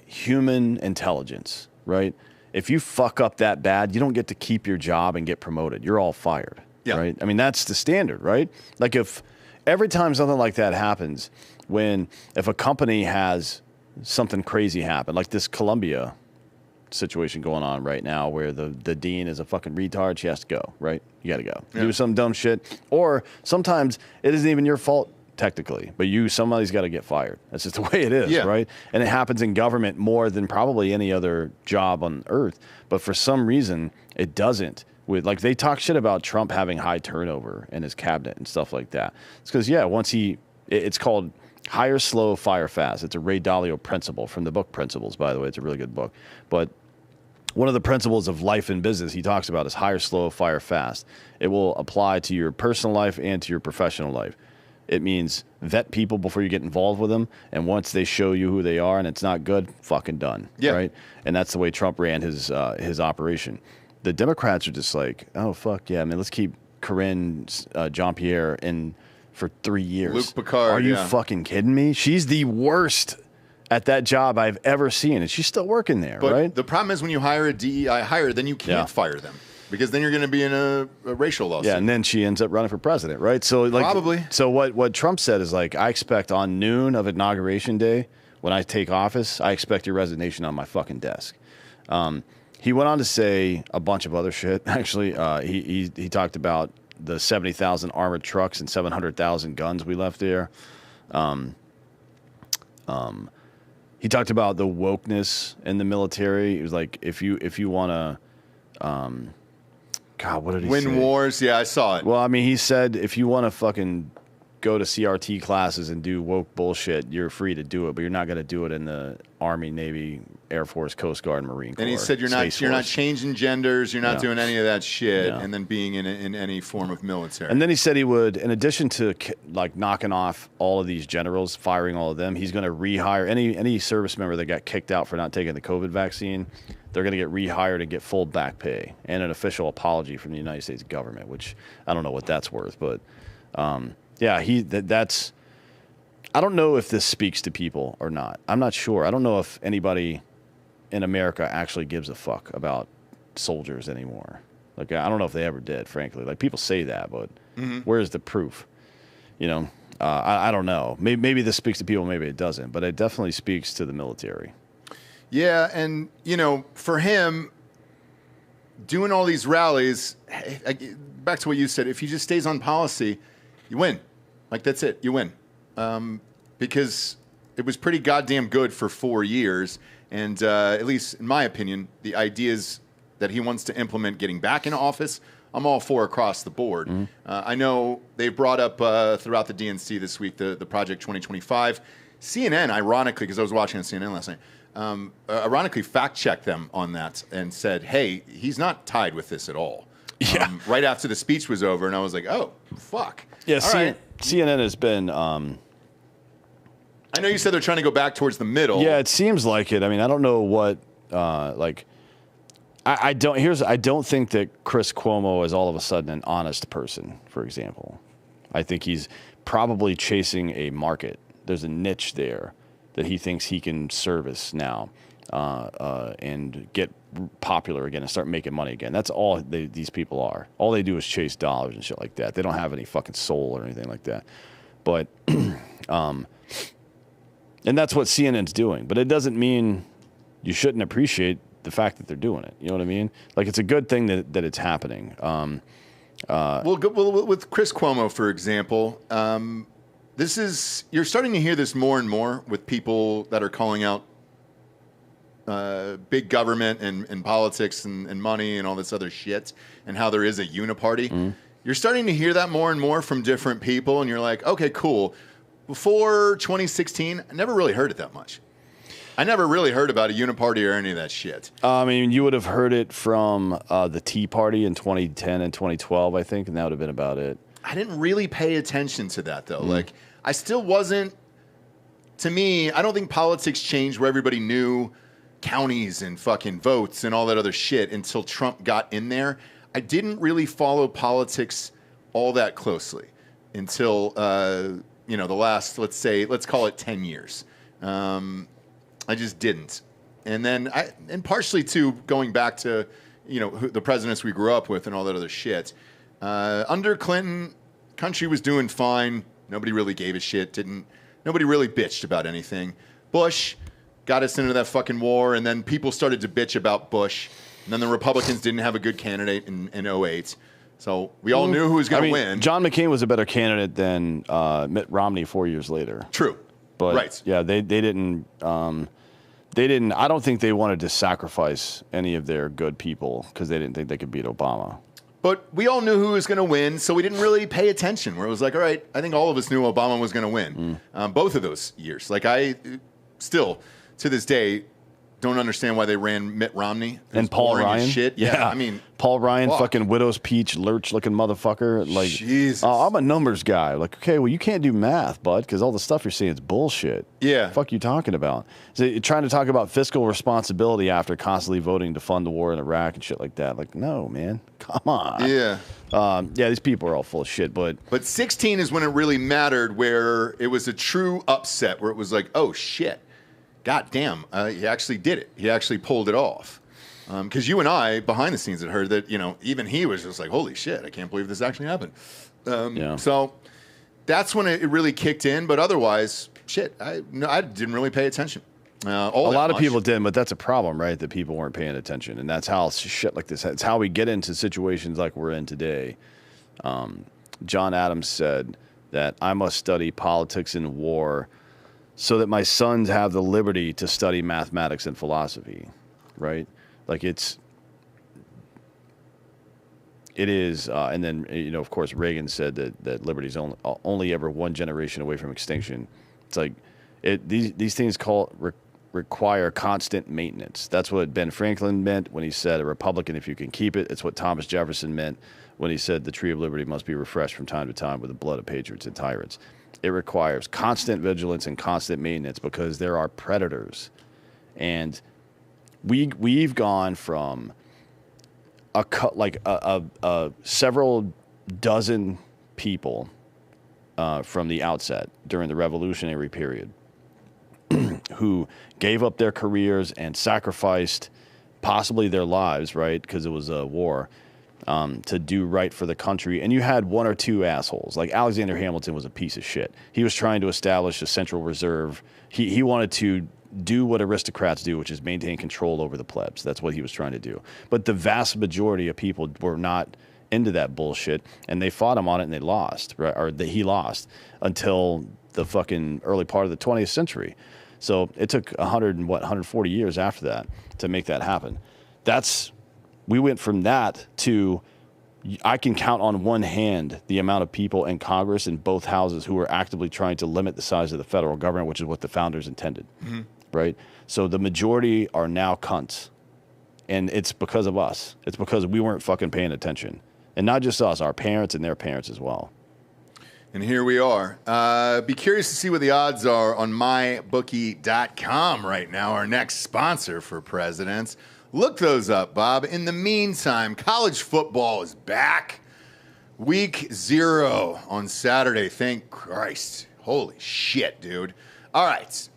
human intelligence, right? If you fuck up that bad, you don't get to keep your job and get promoted. You're all fired, right? I mean, that's the standard, right? Like if every time something like that happens, if a company has something crazy happen, like this Columbia situation going on right now where the dean is a fucking retard, she has to go, right? You got to go. Do some dumb shit. Or sometimes it isn't even your fault. Technically, but somebody's got to get fired. That's just the way it is, right? And it happens in government more than probably any other job on earth. But for some reason, it doesn't. Like they talk shit about Trump having high turnover in his cabinet and stuff like that. It's because it's called hire slow, fire fast. It's a Ray Dalio principle from the book Principles. By the way, it's a really good book. But one of the principles of life and business he talks about is hire slow, fire fast. It will apply to your personal life and to your professional life. It means vet people before you get involved with them, and once they show you who they are and it's not good, fucking done, right? And that's the way Trump ran his operation. The Democrats are just like, oh, fuck, yeah, man, let's keep Corinne Jean-Pierre in for 3 years. Luke Picard, are you fucking kidding me? She's the worst at that job I've ever seen, and she's still working there, right? The problem is when you hire a DEI hire, then you can't fire them. Because then you're going to be in a racial lawsuit. Yeah, and then she ends up running for president, right? So like, probably. So what Trump said is like, I expect on noon of Inauguration Day, when I take office, I expect your resignation on my fucking desk. He went on to say a bunch of other shit. Actually, he talked about the 70,000 armored trucks and 700,000 guns we left there. He talked about the wokeness in the military. He was like, if you want to. God, what did he say? Win wars? Yeah, I saw it. Well, I mean, he said if you want to fucking go to CRT classes and do woke bullshit, you're free to do it, but you're not going to do it in the Army, Navy, Air Force, Coast Guard, Marine Corps. And he said you're not changing genders, you're not doing any of that shit, and then being in any form of military. And then he said he would, in addition to like knocking off all of these generals, firing all of them, he's going to rehire any service member that got kicked out for not taking the COVID vaccine. They're going to get rehired and get full back pay and an official apology from the United States government, which I don't know what that's worth. But, that's – I don't know if this speaks to people or not. I'm not sure. I don't know if anybody in America actually gives a fuck about soldiers anymore. Like, I don't know if they ever did, frankly. Like, people say that, but where's the proof? You know, I don't know. Maybe this speaks to people, maybe it doesn't. But it definitely speaks to the military. Yeah, and, for him, doing all these rallies, back to what you said, if he just stays on policy, you win. Like, that's it. You win. Because it was pretty goddamn good for 4 years. And at least in my opinion, the ideas that he wants to implement getting back into office, I'm all for across the board. I know they brought up throughout the DNC this week the Project 2025. CNN, ironically, because I was watching on CNN last night, ironically fact-checked them on that and said, hey, he's not tied with this at all. Yeah. Right after the speech was over, and I was like, oh, fuck. Yeah, All right. CNN has been... I know you said they're trying to go back towards the middle. Yeah, it seems like it. I mean, I don't know what... I don't think that Chris Cuomo is all of a sudden an honest person, for example. I think he's probably chasing a market. There's a niche there that he thinks he can service now and get popular again and start making money again. That's all these people are. All they do is chase dollars and shit like that. They don't have any fucking soul or anything like that. But, and that's what CNN's doing. But it doesn't mean you shouldn't appreciate the fact that they're doing it. You know what I mean? Like, it's a good thing that it's happening. Well, with Chris Cuomo, for example, you're starting to hear this more and more with people that are calling out big government and politics and money and all this other shit, and how there is a uniparty. Mm-hmm. You're starting to hear that more and more from different people, and you're like, okay, cool. Before 2016, I never really heard it that much. I never really heard about a uniparty or any of that shit. I mean, you would have heard it from the Tea Party in 2010 and 2012, I think, and that would have been about it. I didn't really pay attention to that, though. Like, I still wasn't... To me, I don't think politics changed where everybody knew counties and fucking votes and all that other shit until Trump got in there. I didn't really follow politics all that closely until, the last, let's call it 10 years. I just didn't. And then, partially too, going back to, the presidents we grew up with and all that other shit. Under Clinton, country was doing fine. Nobody really gave a shit. Nobody really bitched about anything. Bush got us into that fucking war, and then people started to bitch about Bush. And then the Republicans didn't have a good candidate in 2008. So we all knew who was going to win. John McCain was a better candidate than Mitt Romney 4 years later. True. But right. Yeah, they didn't. They didn't. I don't think they wanted to sacrifice any of their good people because they didn't think they could beat Obama. But we all knew who was going to win, so we didn't really pay attention. Where it was like, all right, I think all of us knew Obama was going to win. Both of those years. Like, I still, to this day, don't understand why they ran Mitt Romney. And Paul Ryan. Shit. Yeah, I mean, Paul Ryan, fuck. fucking widow's peach, lurch-looking motherfucker. Like, Jesus. I'm a numbers guy. Like, okay, well, you can't do math, bud, because all the stuff you're saying is bullshit. Yeah. Fuck you talking about? So you're trying to talk about fiscal responsibility after constantly voting to fund the war in Iraq and shit like that. Like, no, man. Come on. Yeah. These people are all full of shit, but 16 is when it really mattered, where it was a true upset, where it was like, oh, shit. God damn, he actually did it. He actually pulled it off. Because you and I, behind the scenes, had heard that, even he was just like, holy shit, I can't believe this actually happened. So that's when it really kicked in. But otherwise, shit, I didn't really pay attention. A lot of people didn't, but that's a problem, right? That people weren't paying attention. And that's how shit like this, it's how we get into situations like we're in today. John Adams said that I must study politics and war so that my sons have the liberty to study mathematics and philosophy, right? Like it is, and then, of course, Reagan said that liberty's only ever one generation away from extinction. It's like, these things require constant maintenance. That's what Ben Franklin meant when he said a republican if you can keep it. It's what Thomas Jefferson meant when he said the tree of liberty must be refreshed from time to time with the blood of patriots and tyrants. It requires constant vigilance and constant maintenance because there are predators. And we've gone from several dozen people from the outset during the revolutionary period who gave up their careers and sacrificed possibly their lives, right, because it was a war, to do right for the country. And you had one or two assholes. Like Alexander Hamilton was a piece of shit. He was trying to establish a central reserve. He wanted to do what aristocrats do, which is maintain control over the plebs. That's what he was trying to do. But the vast majority of people were not into that bullshit, and they fought him on it, and they lost, right? Or he lost until the fucking early part of the 20th century. So it took 140 years after that to make that happen. We went from that to, I can count on one hand the amount of people in Congress in both houses who were actively trying to limit the size of the federal government, which is what the founders intended. Mm-hmm. right? So the majority are now cunts. And it's because of us. It's because we weren't fucking paying attention. And not just us, our parents and their parents as well. And here we are. Be curious to see what the odds are on mybookie.com right now, our next sponsor for presidents. Look those up, Bob. In the meantime, college football is back. Week 0 on Saturday. Thank Christ. Holy shit, dude. All right.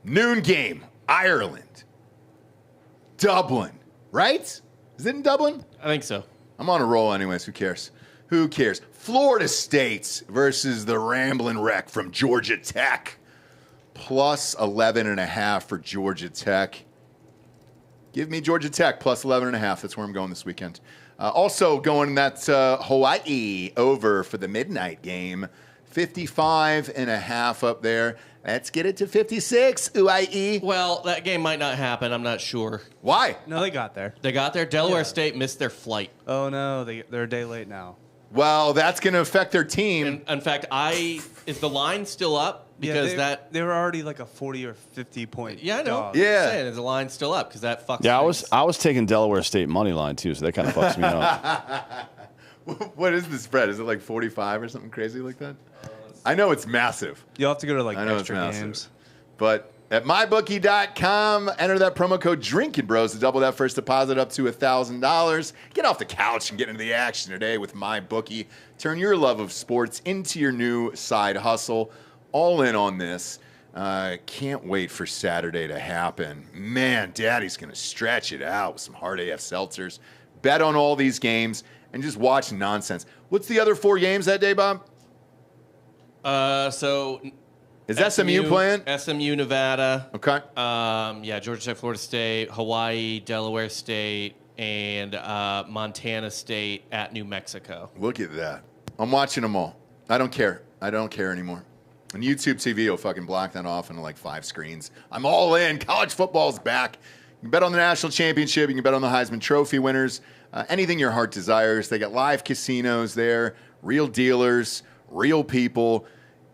Noon game. Ireland. Dublin. Right? Is it in Dublin? I think so. I'm on a roll anyways. Who cares? Who cares? Florida State versus the Ramblin' Wreck from Georgia Tech. Plus 11.5 for Georgia Tech. Give me Georgia Tech plus 11.5. That's where I'm going this weekend. Also going that Hawaii over for the midnight game. 55.5 up there. Let's get it to 56, Hawaii. Well, that game might not happen. I'm not sure. Why? No, they got there. They got there. Delaware State missed their flight. Oh, no. They're a day late now. Well, that's going to affect their team. In fact, is the line still up? Because they were already like a 40 or 50 point. Yeah, I know. dog. Yeah. I'm saying, is the line still up? Because that fucks. Yeah, things. I was taking Delaware State money line too, so that kind of fucks me up. What is the spread? Is it like 45 or something crazy like that? I know it's massive. You'll have to go to like I know extra it's massive. games. But at mybookie.com, enter that promo code Drinkin' Bros to double that first deposit up to $1,000. Get off the couch and get into the action today with MyBookie. Turn your love of sports into your new side hustle. All in on this. Can't wait for Saturday to happen. Man, Daddy's going to stretch it out with some hard AF seltzers. Bet on all these games and just watch nonsense. What's the other 4 games that day, Bob? So is SMU playing? SMU, Nevada. Okay. Yeah, Georgia Tech, Florida State, Hawaii, Delaware State, and Montana State at New Mexico. Look at that. I'm watching them all. I don't care. I don't care anymore. And YouTube TV will fucking block that off into like 5 screens. I'm all in. College football's back. You can bet on the national championship. You can bet on the Heisman Trophy winners. Anything your heart desires. They got live casinos there, real dealers, real people.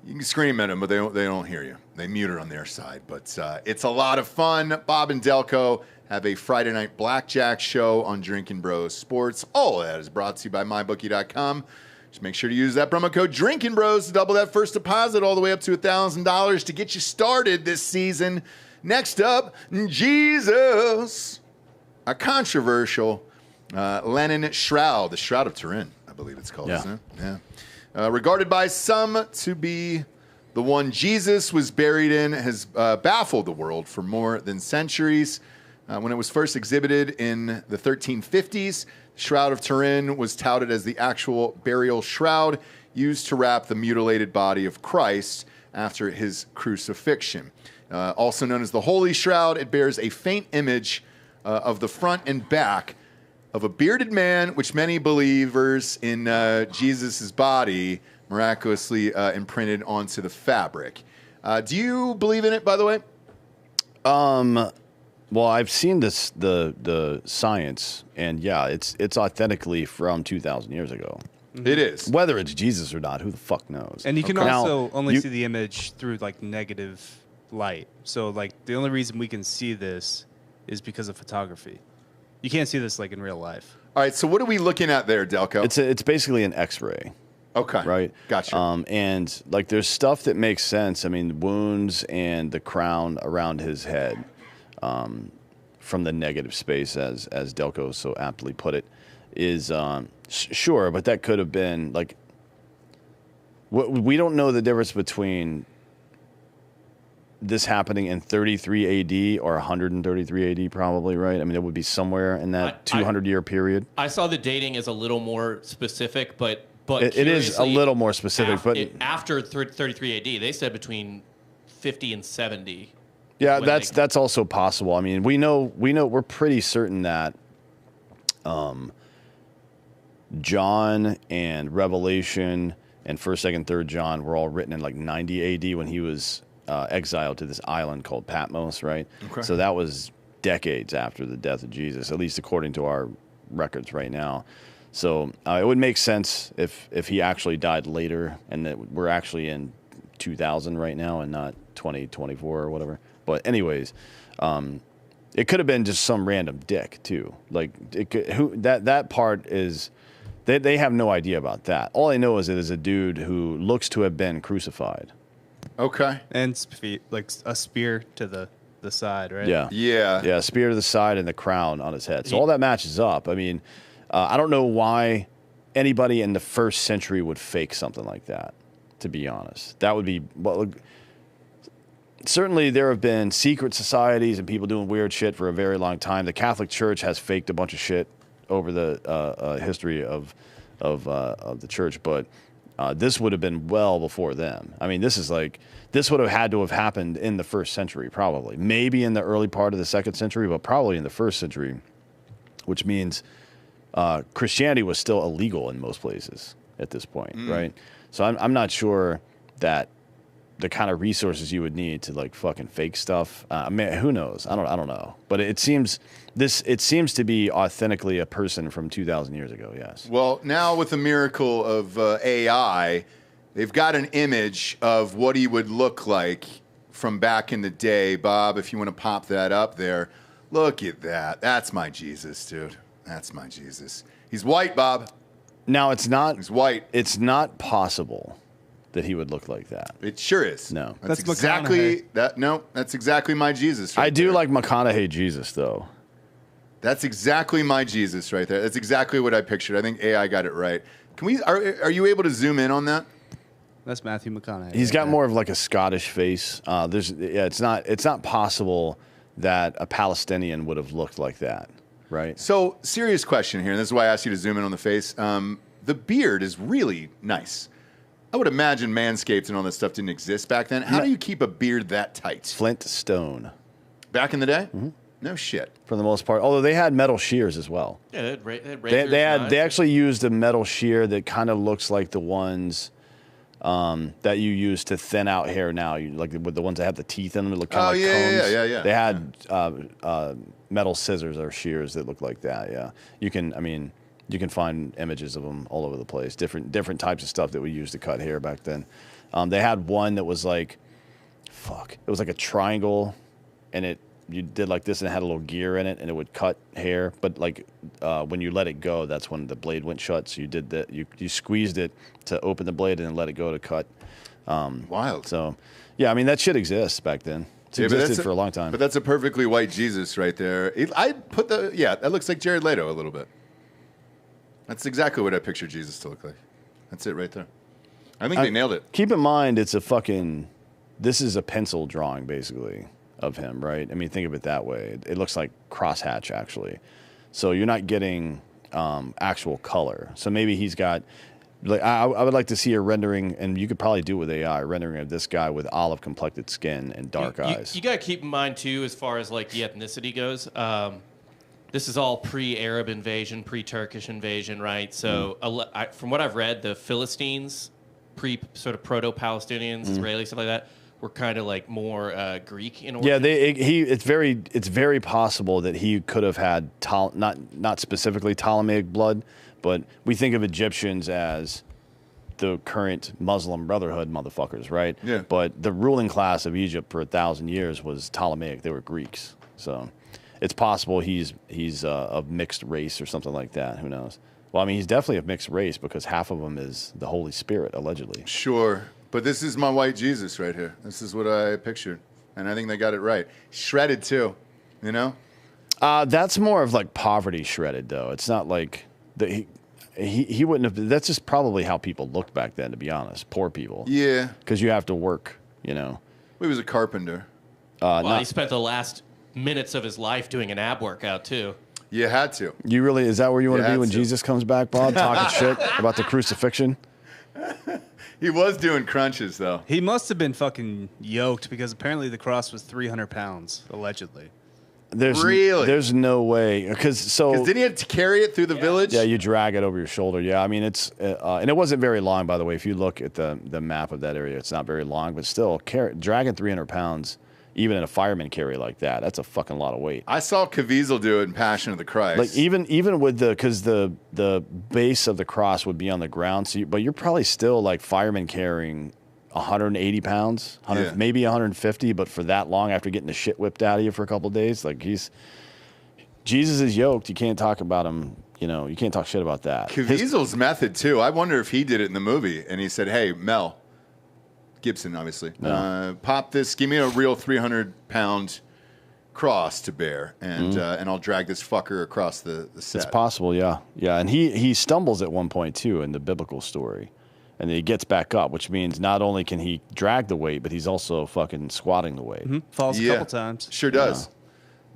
You can scream at them, but they don't hear you. They mute it on their side. But it's a lot of fun. Bob and Delco have a Friday night blackjack show on Drinkin' Bros Sports. All of that is brought to you by MyBookie.com. Just make sure to use that promo code Drinkin' Bros to double that first deposit all the way up to $1,000 to get you started this season. Next up, Jesus. A controversial Lenin Shroud, the Shroud of Turin, I believe it's called, isn't it? Yeah. Regarded by some to be the one Jesus was buried in, has baffled the world for more than centuries. When it was first exhibited in the 1350s, Shroud of Turin was touted as the actual burial shroud used to wrap the mutilated body of Christ after his crucifixion. Also known as the Holy Shroud, it bears a faint image of the front and back of a bearded man, which many believers in Jesus' body miraculously imprinted onto the fabric. Do you believe in it, by the way? Well, I've seen the science, and yeah, it's authentically from 2,000 years ago. Mm-hmm. It is. Whether it's Jesus or not, who the fuck knows? And you can also only see the image through like negative light. So like the only reason we can see this is because of photography. You can't see this like in real life. All right, so what are we looking at there, Delco? It's basically an X-ray. Okay. Right? Gotcha. And like there's stuff that makes sense. I mean, wounds and the crown around his head. From the negative space, as Delco so aptly put it, is sure, but that could have been like we don't know the difference between this happening in 33 AD or 133 AD, probably, right? I mean, it would be somewhere in that 200-year period. I saw the dating as a little more specific, but it is a little more specific, but after 33 AD, they said between 50 and 70. Yeah, that's also possible. I mean, we're pretty certain that John and Revelation and 1st, 2nd, 3rd John were all written in like 90 AD when he was exiled to this island called Patmos, right? Okay. So that was decades after the death of Jesus, at least according to our records right now. So it would make sense if he actually died later and that we're actually in 2000 right now and not 2024 or whatever. But anyways, it could have been just some random dick too. Like that part is they have no idea about that. All they know is it is a dude who looks to have been crucified. Okay. And like a spear to the side, right? Yeah, spear to the side and the crown on his head. So all that matches up. I mean, I don't know why anybody in the first century would fake something like that, to be honest. That would be, well, certainly there have been secret societies and people doing weird shit for a very long time. The Catholic Church has faked a bunch of shit over the history of the church, but this would have been well before them. I mean, this would have had to have happened in the first century, probably. Maybe in the early part of the second century, but probably in the first century, which means Christianity was still illegal in most places at this point, right? So I'm not sure that the kind of resources you would need to like fucking fake stuff. I mean, who knows? I don't know. But it seems to be authentically a person from 2,000 years ago. Yes. Well, now with the miracle of AI, they've got an image of what he would look like from back in the day. Bob, if you want to pop that up there, look at that. That's my Jesus, dude. That's my Jesus. He's white, Bob. Now it's not. He's white. It's not possible that he would look like that. It sure is. No, that's exactly that. No, that's exactly my Jesus. Right I do there. like McConaughey Jesus though. That's exactly my Jesus right there. That's exactly what I pictured. I think AI got it right. Can we? Are you able to zoom in on that? That's Matthew McConaughey. He's got more of like a Scottish face. It's not possible that a Palestinian would have looked like that, right? So, serious question here, and this is why I asked you to zoom in on the face. The beard is really nice. I would imagine Manscaped and all that stuff didn't exist back then. How do you keep a beard that tight? Flint stone. Back in the day? Mm-hmm. No shit. For the most part. Although they had metal shears as well. Yeah, they actually used a metal shear that kind of looks like the ones that you use to thin out hair now. Like with the ones that have the teeth in them that look kind of like combs. Yeah. They had metal scissors or shears that look like that, yeah. You can find images of them all over the place. Different types of stuff that we used to cut hair back then. They had one that was like, it was like a triangle, and you did like this, and it had a little gear in it, and it would cut hair. But like when you let it go, that's when the blade went shut. So you did that. You squeezed it to open the blade, and then let it go to cut. Wild. So yeah, I mean that shit exists back then. It's existed for a long time. But that's a perfectly white Jesus right there. That looks like Jared Leto a little bit. That's exactly what I pictured Jesus to look like. That's it right there. I think they nailed it. Keep in mind, this is a pencil drawing, basically, of him, right? I mean, think of it that way. It looks like crosshatch, actually. So you're not getting actual color. So maybe he's got, like, I would like to see a rendering, and you could probably do it with AI, a rendering of this guy with olive-complected skin and dark eyes. You got to keep in mind, too, as far as, like, the ethnicity goes, this is all pre-Arab invasion, pre-Turkish invasion, right? So from what I've read, the Philistines, sort of proto-Palestinians, Israeli, stuff like that, were kind of like more Greek in origin. Yeah, it's very possible that he could have had not specifically Ptolemaic blood, but we think of Egyptians as the current Muslim Brotherhood motherfuckers, right? Yeah. But the ruling class of Egypt for 1,000 years was Ptolemaic. They were Greeks, so. It's possible he's of mixed race or something like that. Who knows? Well, I mean, he's definitely of mixed race because half of him is the Holy Spirit, allegedly. Sure. But this is my white Jesus right here. This is what I pictured. And I think they got it right. Shredded, too. You know? That's more of like poverty shredded, though. It's not like he wouldn't have. That's just probably how people looked back then, to be honest. Poor people. Yeah. Because you have to work, you know. He was a carpenter. He spent the last minutes of his life doing an ab workout too. You had to. You really, is that where you want to be when Jesus comes back, Bob? Talking shit about the crucifixion? He was doing crunches, though. He must have been fucking yoked because apparently the cross was 300 pounds, allegedly. There's no way. Because didn't he have to carry it through the village? Yeah, you drag it over your shoulder. Yeah, I mean, it's... and it wasn't very long, by the way. If you look at the map of that area, it's not very long. But still, dragging 300 pounds... Even in a fireman carry like that, that's a fucking lot of weight. I saw Caviezel do it in Passion of the Christ. Like even with because the base of the cross would be on the ground, but you're probably still like fireman carrying 180 pounds, maybe 150, but for that long after getting the shit whipped out of you for a couple of days, like Jesus is yoked. You can't talk about him. You can't talk shit about that. Caviezel's method too. I wonder if he did it in the movie and he said, "Hey, Mel Gibson, obviously, pop this. Give me a real 300-pound cross to bear, and I'll drag this fucker across the set." It's possible, yeah. And he stumbles at one point too in the biblical story. And then he gets back up, which means not only can he drag the weight, but he's also fucking squatting the weight. Falls a couple times. Sure does.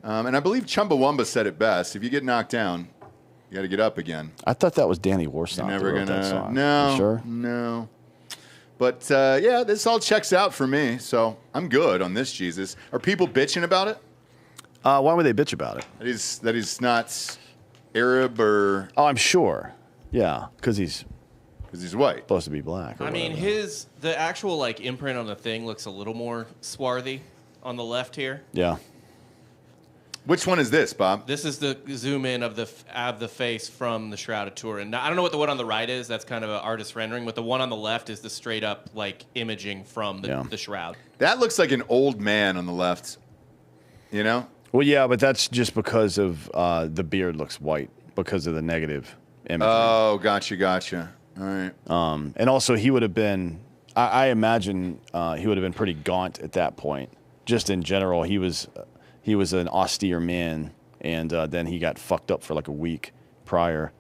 And I believe Chumbawamba said it best. If you get knocked down, you got to get up again. I thought that was Danny Warstock. You're never going gonna. That song. No. You sure? No. But this all checks out for me. So I'm good on this Jesus. Are people bitching about it? Why would they bitch about it? That he's not Arab or. Oh, I'm sure. Yeah, because he's white. Supposed to be black. I mean, the actual like imprint on the thing looks a little more swarthy on the left here. Yeah. Which one is this, Bob? This is the zoom in of the face from the Shroud of Turin. Now, I don't know what the one on the right is. That's kind of an artist rendering. But the one on the left is the straight up like imaging from the shroud. That looks like an old man on the left. You know? Well, yeah, but that's just because of the beard looks white because of the negative imagery. Oh, gotcha. All right. And also, he would have been. I imagine he would have been pretty gaunt at that point. Just in general, he was an austere man, and then he got fucked up for like a week prior,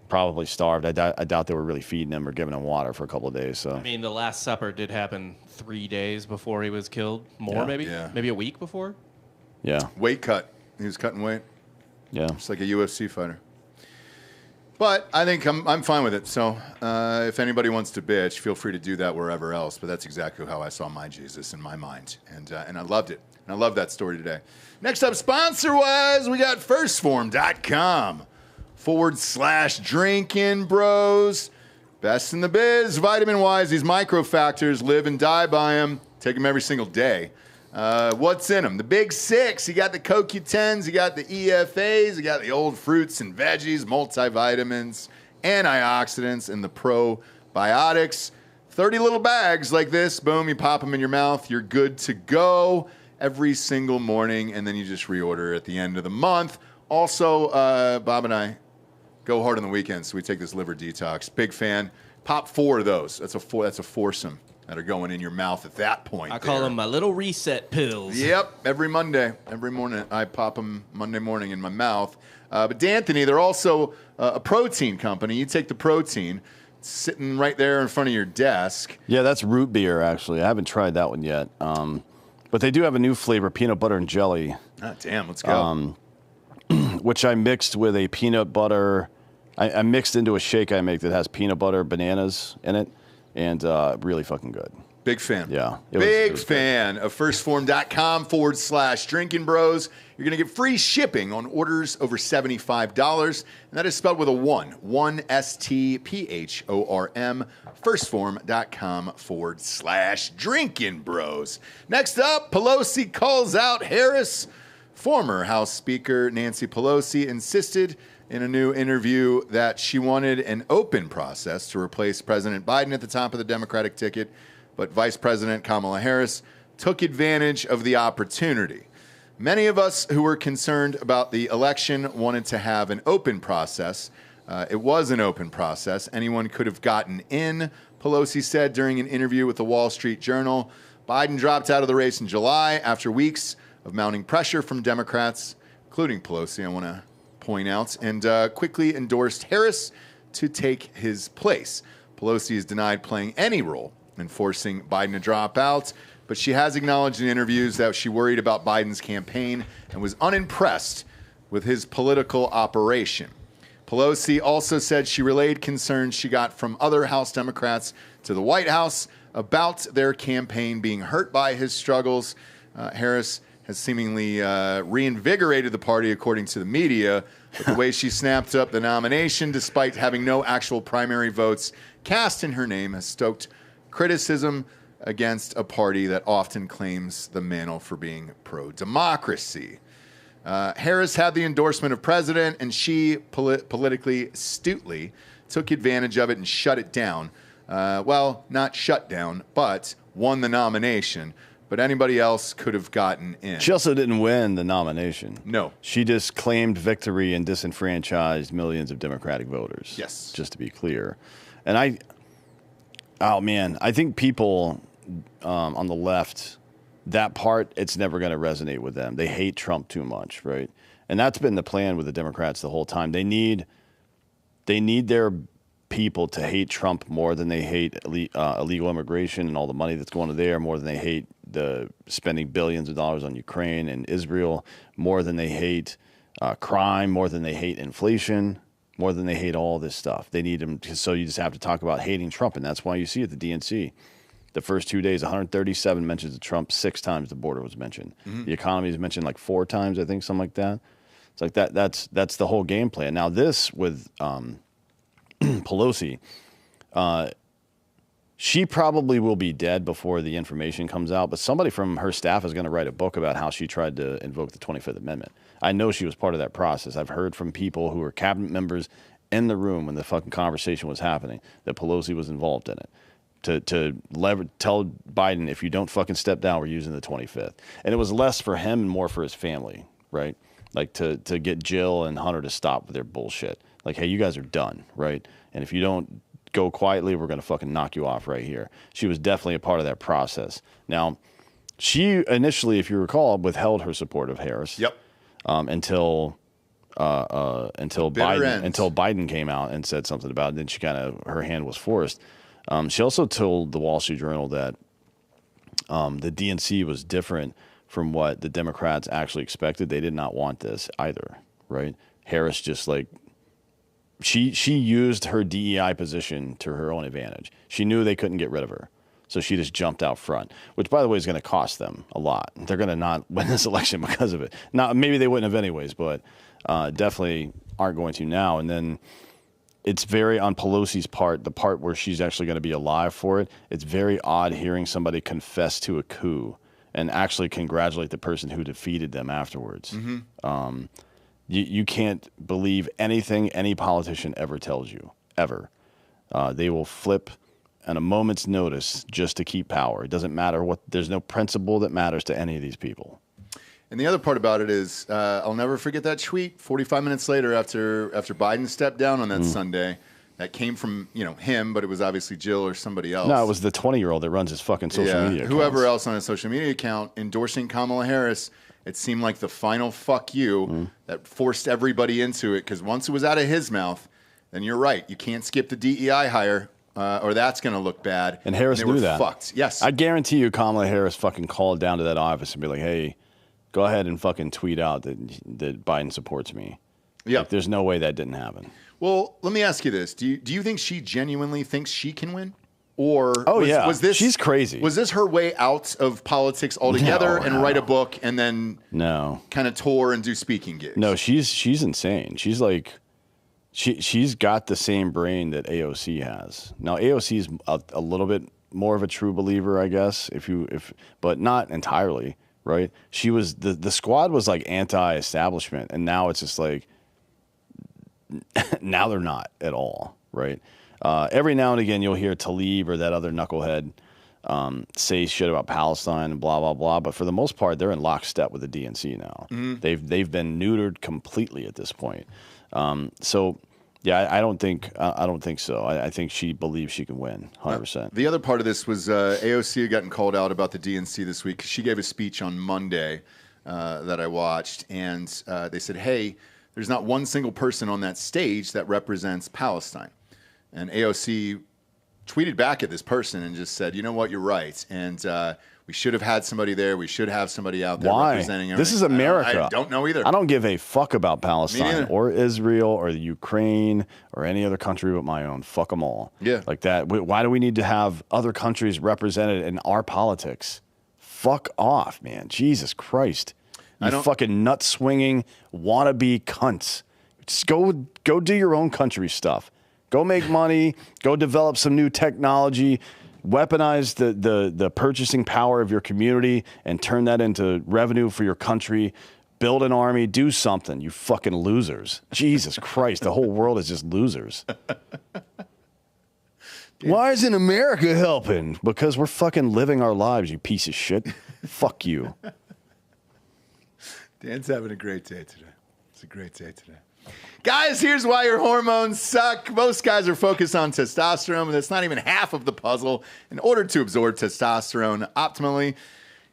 probably starved. I doubt they were really feeding him or giving him water for a couple of days. So I mean, the Last Supper did happen 3 days before he was killed. Maybe a week before. Yeah. Weight cut. He was cutting weight. Yeah. Just like a UFC fighter. But I think I'm fine with it. So if anybody wants to bitch, feel free to do that wherever else. But that's exactly how I saw my Jesus in my mind, and I loved it. And I love that story today. Next up, sponsor-wise, we got firstform.com/Drinkin Bros. Best in the biz. Vitamin-wise, these microfactors, live and die by them. Take them every single day. What's in them? The big six. You got the CoQ10s, you got the EFAs, you got the old fruits and veggies, multivitamins, antioxidants, and the probiotics. 30 little bags like this. Boom, you pop them in your mouth. You're good to go every single morning, and then you just reorder at the end of the month. Also, Bob and I go hard on the weekends, so we take this liver detox. Big fan. Pop 4 of those. That's a foursome that are going in your mouth at that point. I call them my little reset pills. Yep, every Monday, every morning, I pop them Monday morning in my mouth. But D'Anthony, they're also a protein company. You take the protein, it's sitting right there in front of your desk. Yeah, that's root beer, actually. I haven't tried that one yet. But they do have a new flavor, peanut butter and jelly. Ah, damn, let's go. Which I mixed with a peanut butter. I mixed into a shake I make that has peanut butter, bananas in it, and really fucking good. Big fan. Yeah. Big fan of firstform.com/Drinkin Bros. You're going to get free shipping on orders over $75. And that is spelled with a 1. 1-STPHORM. Firstform.com/Drinkin Bros. Next up, Pelosi calls out Harris. Former House Speaker Nancy Pelosi insisted in a new interview that she wanted an open process to replace President Biden at the top of the Democratic ticket, but Vice President Kamala Harris took advantage of the opportunity. Many of us who were concerned about the election wanted to have an open process. It was an open process. Anyone could have gotten in, Pelosi said during an interview with the Wall Street Journal. Biden dropped out of the race in July after weeks of mounting pressure from Democrats, including Pelosi, I want to point out, and quickly endorsed Harris to take his place. Pelosi is denied playing any role in forcing Biden to drop out, but she has acknowledged in interviews that she worried about Biden's campaign and was unimpressed with his political operation. Pelosi also said she relayed concerns she got from other House Democrats to the White House about their campaign being hurt by his struggles. Harris has seemingly reinvigorated the party, according to the media. But the way she snapped up the nomination, despite having no actual primary votes cast in her name, has stoked criticism against a party that often claims the mantle for being pro-democracy. Harris had the endorsement of president, and she politically astutely took advantage of it and shut it down. well, not shut down, but won the nomination. But anybody else could have gotten in. She also didn't win the nomination. No. She just claimed victory and disenfranchised millions of Democratic voters. Yes. Just to be clear. And I think people on the left, that part, it's never going to resonate with them. They hate Trump too much, right? And that's been the plan with the Democrats the whole time. They need their people to hate Trump more than they hate illegal immigration and all the money that's going to there, more than they hate the spending billions of dollars on Ukraine and Israel, more than they hate crime, more than they hate inflation, more than they hate all this stuff. They need them. So you just have to talk about hating Trump, and that's why you see at the DNC, the first 2 days, 137 mentions of Trump, 6 times the border was mentioned. Mm-hmm. The economy is mentioned like 4 times, I think, something like that. It's like that's the whole game plan. Now this with Pelosi, she probably will be dead before the information comes out, but somebody from her staff is going to write a book about how she tried to invoke the 25th Amendment. I know she was part of that process. I've heard from people who were cabinet members in the room when the fucking conversation was happening that Pelosi was involved in it. To tell Biden, if you don't fucking step down, we're using the 25th. And it was less for him and more for his family, right? Like to get Jill and Hunter to stop with their bullshit. Like, hey, you guys are done, right? And if you don't go quietly, we're going to fucking knock you off right here. She was definitely a part of that process. Now, she initially, if you recall, withheld her support of Harris. Yep. Until Biden came out and said something about it. Then she her hand was forced. She also told the Wall Street Journal that the DNC was different from what the Democrats actually expected. They did not want this either, right? Harris just she used her DEI position to her own advantage. She knew they couldn't get rid of her, so she just jumped out front, which, by the way, is going to cost them a lot. They're going to not win this election because of it. Now, maybe they wouldn't have anyways, but definitely aren't going to now. And then it's very, on Pelosi's part, the part where she's actually going to be alive for it, it's very odd hearing somebody confess to a coup and actually congratulate the person who defeated them afterwards. Mm-hmm. You can't believe anything any politician ever tells you, ever. They will flip at a moment's notice just to keep power. It doesn't matter there's no principle that matters to any of these people. And the other part about it is, I'll never forget that tweet 45 minutes later after Biden stepped down on that Sunday. That came from him, but it was obviously Jill or somebody else. No, it was the 20-year-old that runs his fucking social media accounts. Whoever else on his social media account endorsing Kamala Harris. It seemed like the final fuck you that forced everybody into it, because once it was out of his mouth, then you're right. You can't skip the DEI hire, or that's going to look bad. And Harris knew that. Fucked. Yes. I guarantee you Kamala Harris fucking called down to that office and be like, hey, go ahead and fucking tweet out that Biden supports me. Yeah. Like, there's no way that didn't happen. Well, let me ask you this. Do you think she genuinely thinks she can win? Or was this, she's crazy. Was this her way out of politics altogether and write a book and then kind of tour and do speaking gigs? No, she's insane. She's like, she's got the same brain that AOC has. Now AOC is a little bit more of a true believer, I guess, but not entirely, right? She was the squad was like anti-establishment, and now it's just like now they're not at all, right? Every now and again, you'll hear Tlaib or that other knucklehead say shit about Palestine and blah blah blah. But for the most part, they're in lockstep with the DNC now. Mm-hmm. They've been neutered completely at this point. So yeah, I don't think so. I think she believes she can win 100%. The other part of this was AOC had gotten called out about the DNC this week. She gave a speech on Monday that I watched, and they said, "Hey, there's not one single person on that stage that represents Palestine." And AOC tweeted back at this person and just said, "You know what? You're right. And we should have had somebody there. We should have somebody out there representing everything." This is America. I don't know either. I don't give a fuck about Palestine or Israel or the Ukraine or any other country but my own. Fuck them all. Yeah. Like that. Why do we need to have other countries represented in our politics? Fuck off, man. Jesus Christ. You fucking nut-swinging wannabe cunts. Just go do your own country stuff. Go make money, go develop some new technology, weaponize the purchasing power of your community and turn that into revenue for your country. Build an army, do something, you fucking losers. Jesus Christ, the whole world is just losers. Why isn't America helping? Because we're fucking living our lives, you piece of shit. Fuck you. Dan's having a great day today. It's a great day today. Guys, here's why your hormones suck. Most guys are focused on testosterone, but that's not even half of the puzzle. In order to absorb testosterone optimally,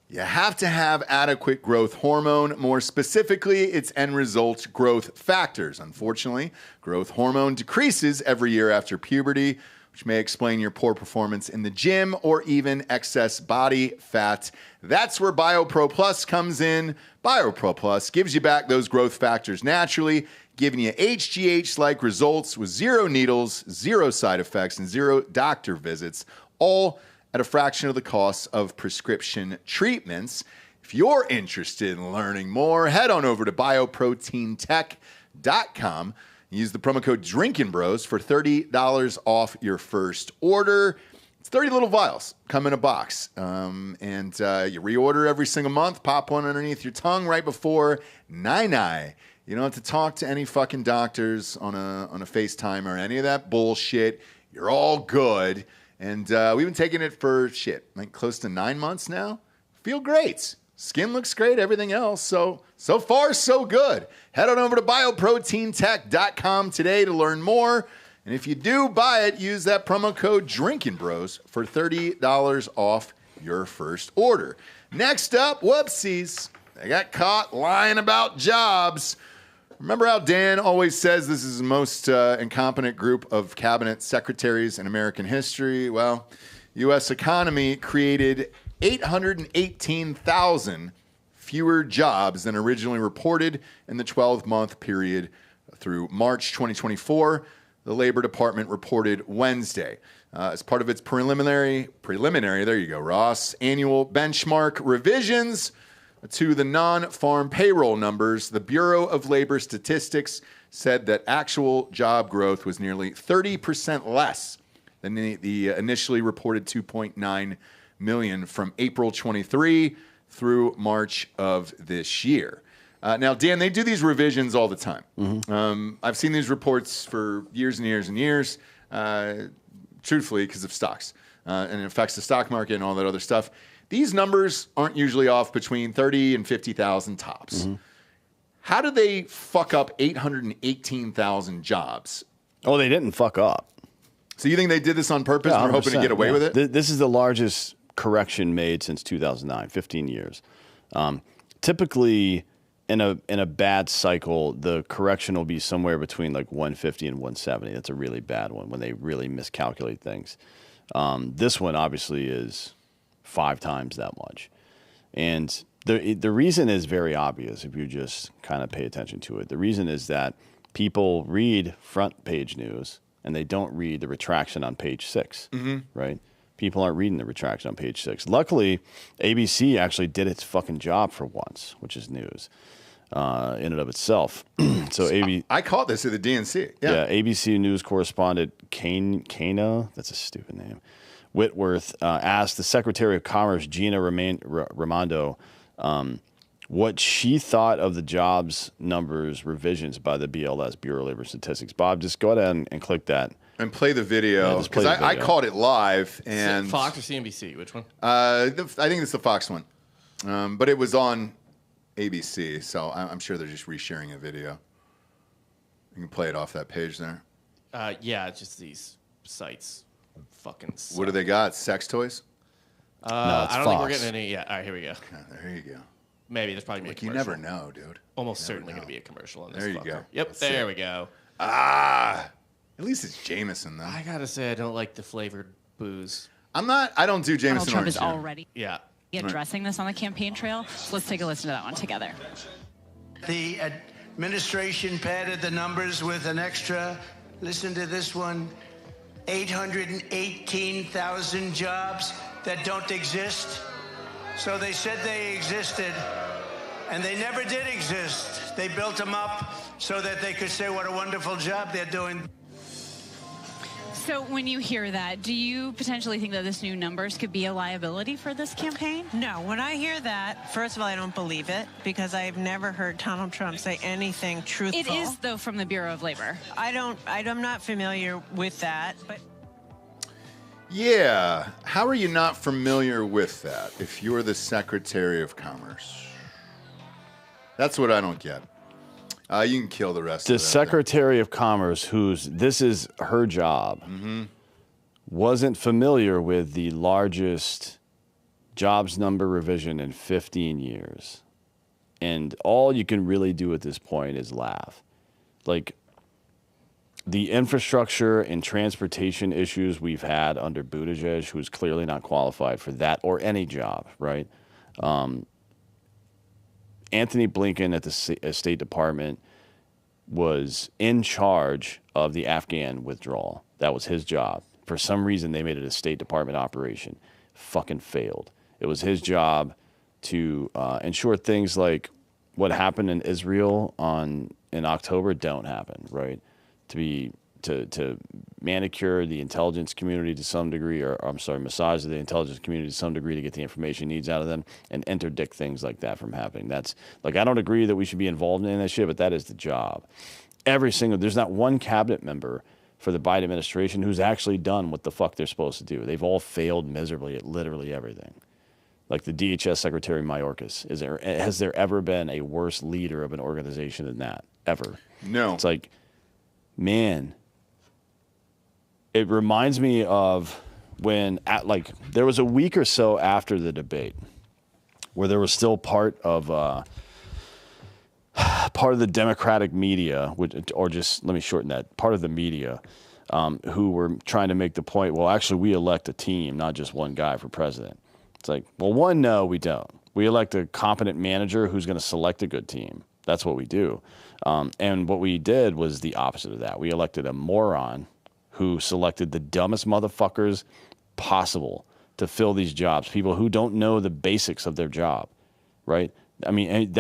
you have to have adequate growth hormone. More specifically, its end result, growth factors. Unfortunately, growth hormone decreases every year after puberty, which may explain your poor performance in the gym or even excess body fat. That's where BioPro Plus comes in. BioPro Plus gives you back those growth factors naturally, giving you HGH-like results with 0 needles, 0 side effects, and 0 doctor visits, all at a fraction of the cost of prescription treatments. If you're interested in learning more, head on over to bioproteintech.com. Use the promo code DrinkinBros for $30 off your first order. It's 30 little vials, come in a box. And you reorder every single month, pop one underneath your tongue right before nine-nine. You don't have to talk to any fucking doctors on a FaceTime or any of that bullshit. You're all good. And we've been taking it for like close to 9 months now. Feel great. Skin looks great, everything else. So far, so good. Head on over to bioproteintech.com today to learn more. And if you do buy it, use that promo code DrinkinBros for $30 off your first order. Next up, whoopsies. They got caught lying about jobs. Remember how Dan always says this is the most incompetent group of cabinet secretaries in American history? Well, U.S. economy created 818,000 fewer jobs than originally reported in the 12-month period through March 2024, the Labor Department reported Wednesday. As part of its preliminary, there you go, Ross, annual benchmark revisions to the non-farm payroll numbers, the Bureau of Labor Statistics said that actual job growth was nearly 30% less than the initially reported 2.9 million from April 23 through March of this year. Now, Dan, they do these revisions all the time. Mm-hmm. I've seen these reports for years and years and years, truthfully, because of stocks. And it affects the stock market and all that other stuff. These numbers aren't usually off between 30 and 50,000 tops. Mm-hmm. How do they fuck up 818,000 jobs? Oh, they didn't fuck up. So you think they did this on purpose and they're hoping to get away with it? This is the largest correction made since 2009, 15 years. Typically, in a bad cycle, the correction will be somewhere between like 150 and 170. That's a really bad one when they really miscalculate things. This one obviously is 5 times that much. And the reason is very obvious if you just kind of pay attention to it. The reason is that people read front page news and they don't read the retraction on page 6, right? People aren't reading the retraction on page 6. Luckily, ABC actually did its fucking job for once, which is news in and of itself. I caught this at the DNC. Yeah, ABC News correspondent Kana, that's a stupid name, Whitworth, asked the Secretary of Commerce, Gina Raimondo, what she thought of the jobs numbers revisions by the BLS, Bureau of Labor Statistics. Bob, just go ahead and click that. And play the video, because I caught it live. And Fox or CNBC? Which one? I think it's the Fox one. But it was on ABC, so I'm sure they're just resharing a video. You can play it off that page there. Yeah, it's just these sites fucking suck. What do they got? Sex toys? No, I don't think we're getting any yet. All right, here we go. There you go. Maybe there's probably you never know, dude. Almost certainly going to be a commercial on this. There you go. Yep, there we go. At least it's Jameson, though. I gotta say, I don't like the flavored booze. I don't do Jameson. Donald Trump is already addressing this on the campaign trail. So let's take a listen to that one together. The administration padded the numbers with an extra, listen to this one, 818,000 jobs that don't exist. So they said they existed, and they never did exist. They built them up so that they could say what a wonderful job they're doing. So when you hear that, do you potentially think that this new numbers could be a liability for this campaign? No, when I hear that, first of all, I don't believe it because I've never heard Donald Trump say anything truthful. It is, though, from the Bureau of Labor. I'm not familiar with that, but... Yeah. How are you not familiar with that if you're the Secretary of Commerce? That's what I don't get. You can kill the rest The of that. Secretary of Commerce, this is her job, wasn't familiar with the largest jobs number revision in 15 years. And all you can really do at this point is laugh. Like, the infrastructure and transportation issues we've had under Buttigieg, who's clearly not qualified for that or any job, right? Anthony Blinken at the State Department was in charge of the Afghan withdrawal. That was his job. For some reason, they made it a State Department operation. Fucking failed. It was his job to ensure things like what happened in Israel in October don't happen, right? To manicure the intelligence community to some degree, massage the intelligence community to some degree to get the information it needs out of them and interdict things like that from happening. That's like, I don't agree that we should be involved in that shit, but that is the job. There's not one cabinet member for the Biden administration who's actually done what the fuck they're supposed to do. They've all failed miserably at literally everything. Like the DHS Secretary Mayorkas. Has there ever been a worse leader of an organization than that? Ever? No. It's like, man, it reminds me of when, there was a week or so after the debate where there was still part of the Democratic media, let me shorten that, part of the media who were trying to make the point, well, actually, we elect a team, not just one guy for president. It's like, well, one, no, we don't. We elect a competent manager who's going to select a good team. That's what we do. And what we did was the opposite of that. We elected a moron who selected the dumbest motherfuckers possible to fill these jobs, people who don't know the basics of their job, right? I mean,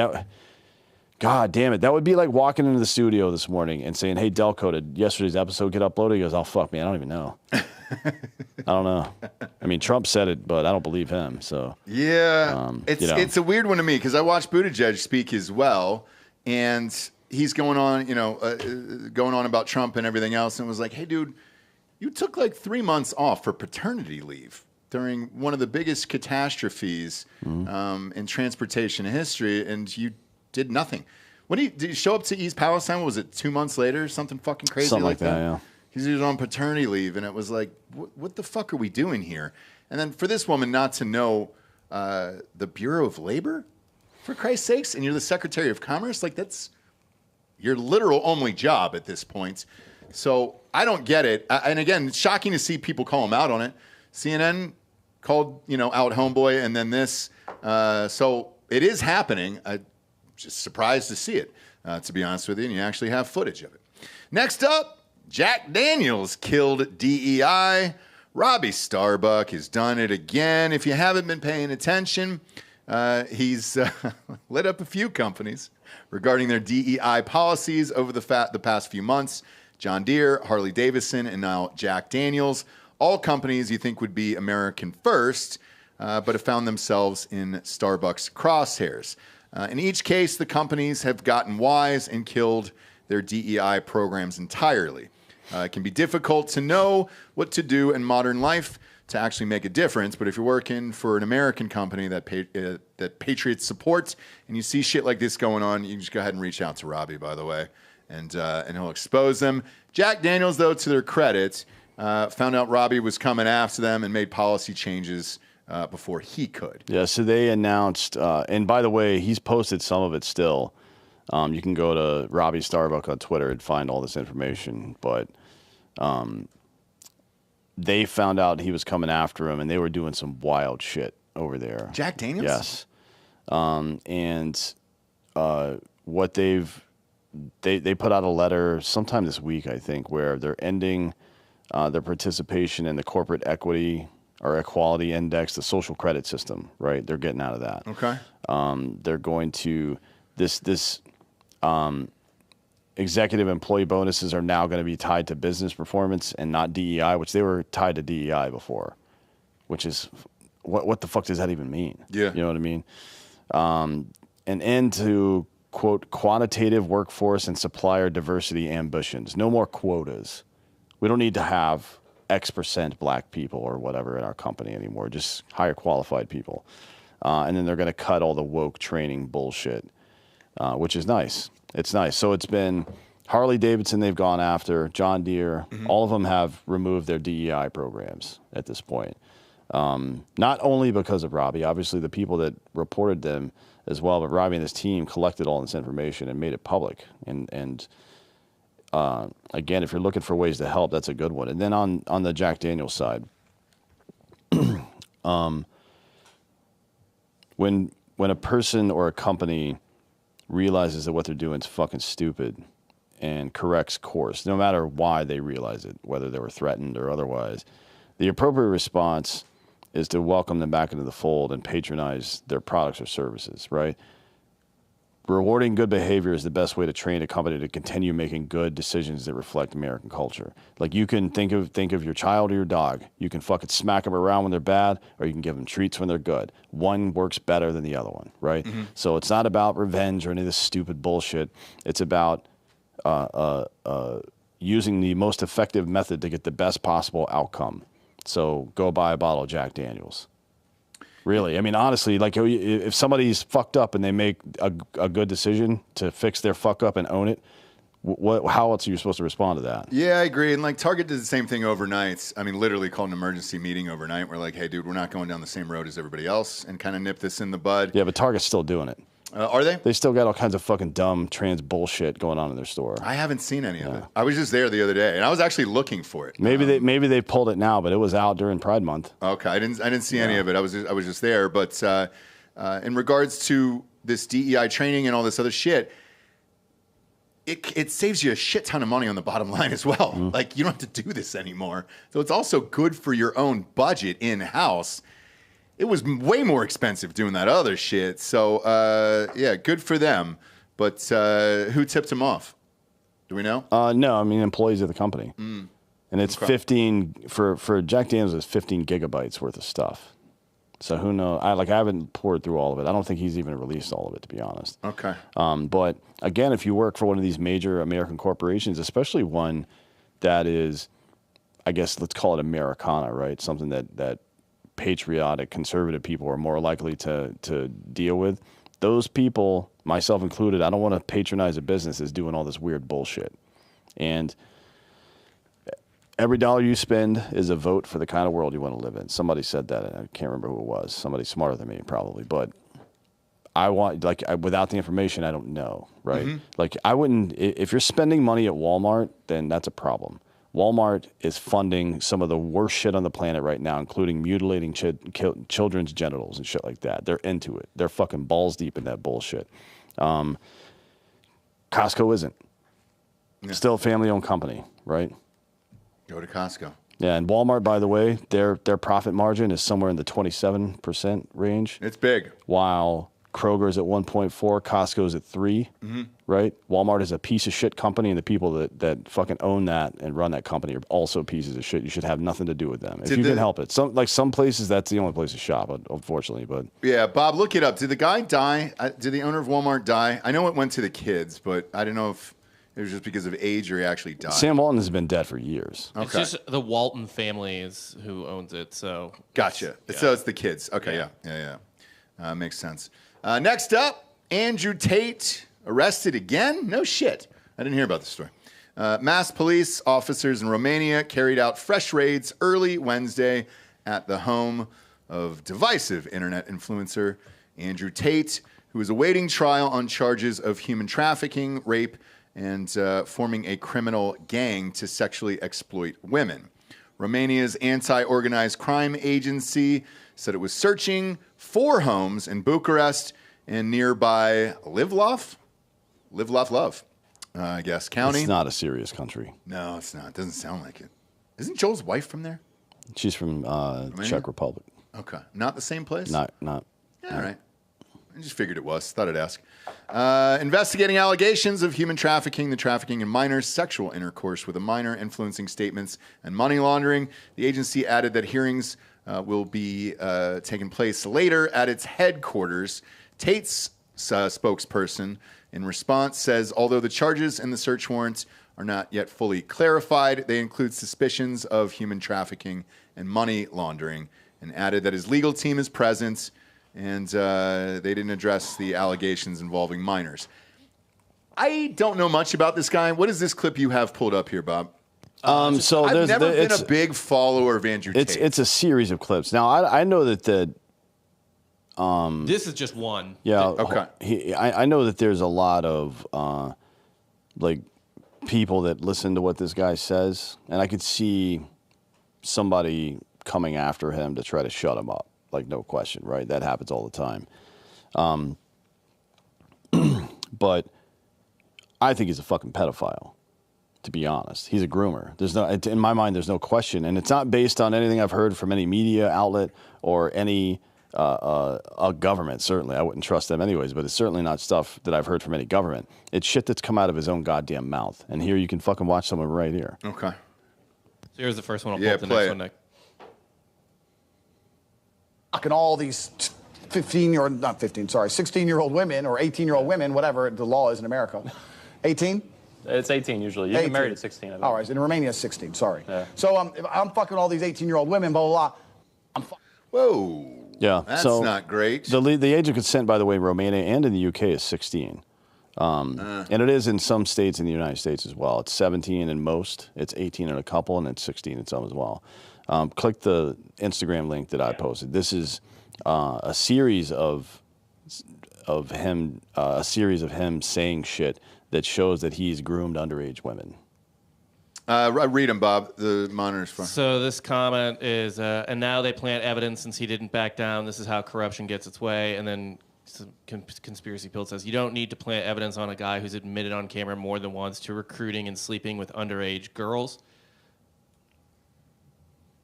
God damn it. That would be like walking into the studio this morning and saying, hey, Delco, did yesterday's episode get uploaded? He goes, oh, fuck, man, I don't even know. I don't know. I mean, Trump said it, but I don't believe him. So yeah, it's a weird one to me because I watched Buttigieg speak as well, and he's going on about Trump and everything else, and was like, hey, dude, you took like 3 months off for paternity leave during one of the biggest catastrophes in transportation history, and you did nothing. Did he show up to East Palestine? Was it 2 months later? Something fucking crazy something like that? Yeah. He was on paternity leave, and it was like, what the fuck are we doing here? And then for this woman not to know the Bureau of Labor, for Christ's sakes, and you're the Secretary of Commerce, like that's your literal only job at this point. So I don't get it. And again, it's shocking to see people call him out on it. CNN called out Homeboy, and then this. So it is happening. I'm just surprised to see it, to be honest with you, and you actually have footage of it. Next up, Jack Daniels killed DEI. Robbie Starbuck has done it again. If you haven't been paying attention, he's lit up a few companies regarding their DEI policies over the past few months. John Deere, Harley Davidson, and now Jack Daniels. All companies you think would be American first, but have found themselves in Starbucks crosshairs. In each case, the companies have gotten wise and killed their DEI programs entirely. It can be difficult to know what to do in modern life to actually make a difference, but if you're working for an American company that patriots support and you see shit like this going on, you can just go ahead and reach out to Robbie, by the way, and he'll expose them. Jack Daniels, though, to their credit, found out Robbie was coming after them and made policy changes before he could. Yeah, so they announced, and by the way, he's posted some of it still. You can go to Robbie Starbuck on Twitter and find all this information, but they found out he was coming after him, and they were doing some wild shit over there. Jack Daniels? Yes. And what they put out a letter sometime this week, I think, where they're ending their participation in the corporate equity or equality index, the social credit system, right? They're getting out of that. Okay. They're going to this executive employee bonuses are now going to be tied to business performance and not DEI, which they were tied to DEI before, which is what the fuck does that even mean? Yeah. You know what I mean? An end to, quote, quantitative workforce and supplier diversity ambitions. No more quotas. We don't need to have X% black people or whatever in our company anymore, just higher qualified people. And then they're going to cut all the woke training bullshit, which is nice. It's nice. So it's been Harley Davidson they've gone after, John Deere. All of them have removed their DEI programs at this point. Not only because of Robbie, obviously the people that reported them as well, but Robbie and his team collected all this information and made it public. And again, if you're looking for ways to help, that's a good one. And then on the Jack Daniels side, when a person or a company realizes that what they're doing is fucking stupid and corrects course, no matter why they realize it, whether they were threatened or otherwise, the appropriate response is to welcome them back into the fold and patronize their products or services, right? Rewarding good behavior is the best way to train a company to continue making good decisions that reflect American culture. Like, you can think of your child or your dog. You can fucking smack them around when they're bad, or you can give them treats when they're good. One works better than the other one, right? So it's not about revenge or any of this stupid bullshit. It's about using the most effective method to get the best possible outcome. So go buy a bottle of Jack Daniels. Really, I mean, honestly, like, if somebody's fucked up and they make a good decision to fix their fuck up and own it, how else are you supposed to respond to that? Yeah, I agree. And like, Target did the same thing overnight. I mean, literally called an emergency meeting overnight. We're like, hey, dude, we're not going down the same road as everybody else, and kind of nip this in the bud. Yeah, but Target's still doing it. Are they? They still got all kinds of fucking dumb trans bullshit going on in their store. I haven't seen any of it. I was just there the other day, and I was actually looking for it. Maybe they pulled it now, but it was out during Pride Month. Okay, I didn't see any of it. I was just there. But in regards to this DEI training and all this other shit, it saves you a shit ton of money on the bottom line as well. Like, you don't have to do this anymore. So it's also good for your own budget in house. It was way more expensive doing that other shit. So, yeah, good for them. But who tipped him off? Do we know? No, I mean, employees of the company. And it's 15, for Jack Daniels, it's 15 gigabytes worth of stuff. So who knows? I haven't poured through all of it. I don't think he's even released all of it, to be honest. Okay. But, again, if you work for one of these major American corporations, especially one that is, I guess, let's call it Americana, right? Something that patriotic, conservative people are more likely to deal with. Those people, myself included, I don't want to patronize a business that's doing all this weird bullshit. And every dollar you spend is a vote for the kind of world you want to live in. Somebody said that, and I can't remember who it was. Somebody smarter than me, probably. But without the information, I don't know, right? Like, I wouldn't, if you're spending money at Walmart, then that's a problem. Walmart is funding some of the worst shit on the planet right now, including mutilating children's genitals and shit like that. They're into it. They're fucking balls deep in that bullshit. Costco isn't. Yeah. Still a family-owned company, right? Go to Costco. Yeah, and Walmart, by the way, their profit margin is somewhere in the 27% range. It's big. While Kroger's at 1.4, Costco's at 3, right? Walmart is a piece of shit company, and the people that fucking own that and run that company are also pieces of shit. You should have nothing to do with them if you can help it. Some places, that's the only place to shop, unfortunately. But yeah, Bob, look it up. Did the guy die? Did the owner of Walmart die? I know it went to the kids, but I don't know if it was just because of age or he actually died. Sam Walton has been dead for years. Okay. It's just the Walton family is who owns it. So gotcha. Yeah. So it's the kids. Okay, yeah. Makes sense. Next up, Andrew Tate arrested again? No shit. I didn't hear about this story. Mass police officers in Romania carried out fresh raids early Wednesday at the home of divisive internet influencer Andrew Tate, who is awaiting trial on charges of human trafficking, rape, and forming a criminal gang to sexually exploit women. Romania's anti-organized crime agency said it was searching 4 homes in Bucharest and nearby Livlov, I guess, county. It's not a serious country. No, it's not. It doesn't sound like it. Isn't Joel's wife from there? She's from Czech Republic. Okay. Not the same place? Not. Yeah, all right. I just figured it was. Thought I'd ask. Investigating allegations of human trafficking, the trafficking in minors, sexual intercourse with a minor, influencing statements, and money laundering. The agency added that hearings will be taking place later at its headquarters. Tate's spokesperson, in response, says although the charges and the search warrants are not yet fully clarified. They include suspicions of human trafficking and money laundering, and added that his legal team is present, and they didn't address the allegations involving minors. I don't know much about this guy. What is this clip you have pulled up here, Bob? So I've never been it's a big follower of Andrew Tate. It's a series of clips. Now, I know that this is just one. Yeah. Okay. I know that there's a lot of like people that listen to what this guy says, and I could see somebody coming after him to try to shut him up. Like, no question, right? That happens all the time. But I think he's a fucking pedophile, to be honest. He's a groomer. In my mind, there's no question. And it's not based on anything I've heard from any media outlet or any a government, certainly. I wouldn't trust them anyways, but it's certainly not stuff that I've heard from any government. It's shit that's come out of his own goddamn mouth. And here you can fucking watch someone right here. Okay. So here's the first one. I'll pull up the next one, Nick. Fucking all these 16-year-old women or 18-year-old women, whatever the law is in America. 18? It's 18 usually. You get married at 16. I think. All right, in Romania it's 16, sorry. Yeah. So if I'm fucking all these 18-year-old women, blah, blah, blah. Whoa. Yeah. That's so not great. The age of consent, by the way, in Romania and in the UK is 16. And it is in some states in the United States as well. It's 17 in most. It's 18 in a couple, and it's 16 in some as well. Click the Instagram link that I posted. This is a series of him saying shit that shows that he's groomed underage women. Read them, Bob. The monitor's fine. So this comment is, and now they plant evidence since he didn't back down. This is how corruption gets its way. And then some conspiracy Pilled says, you don't need to plant evidence on a guy who's admitted on camera more than once to recruiting and sleeping with underage girls.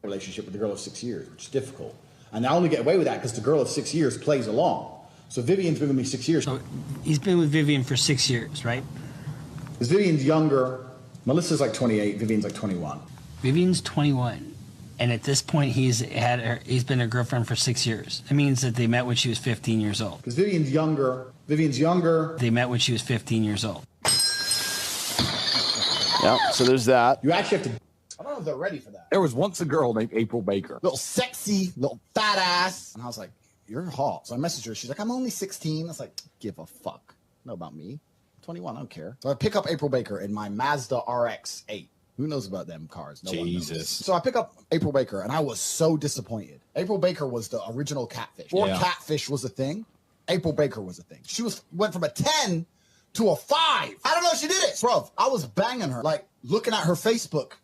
Relationship with the girl of 6 years, which is difficult. And I only get away with that because the girl of 6 years plays along. So Vivian's been with me 6 years. So he's been with Vivian for 6 years, right? Because Vivian's younger. Melissa's like 28. Vivian's like 21. Vivian's 21. And at this point, he's been a girlfriend for 6 years. That means that they met when she was 15 years old. Because Vivian's younger. They met when she was 15 years old. Yeah, so there's that. You actually have to... I don't know if they're ready for that. There was once a girl named April Baker. Little sexy, little fat ass. And I was like, you're hot. So I messaged her. She's like, I'm only 16. I was like, give a fuck. Know about me. 21, I don't care. So I pick up April Baker in my Mazda RX-8. Who knows about them cars? No one knows. So I pick up April Baker, and I was so disappointed. April Baker was the original catfish. Before catfish was a thing, April Baker was a thing. She went from a 10 to a 5. I don't know if she did it. Bro, I was banging her, like looking at her Facebook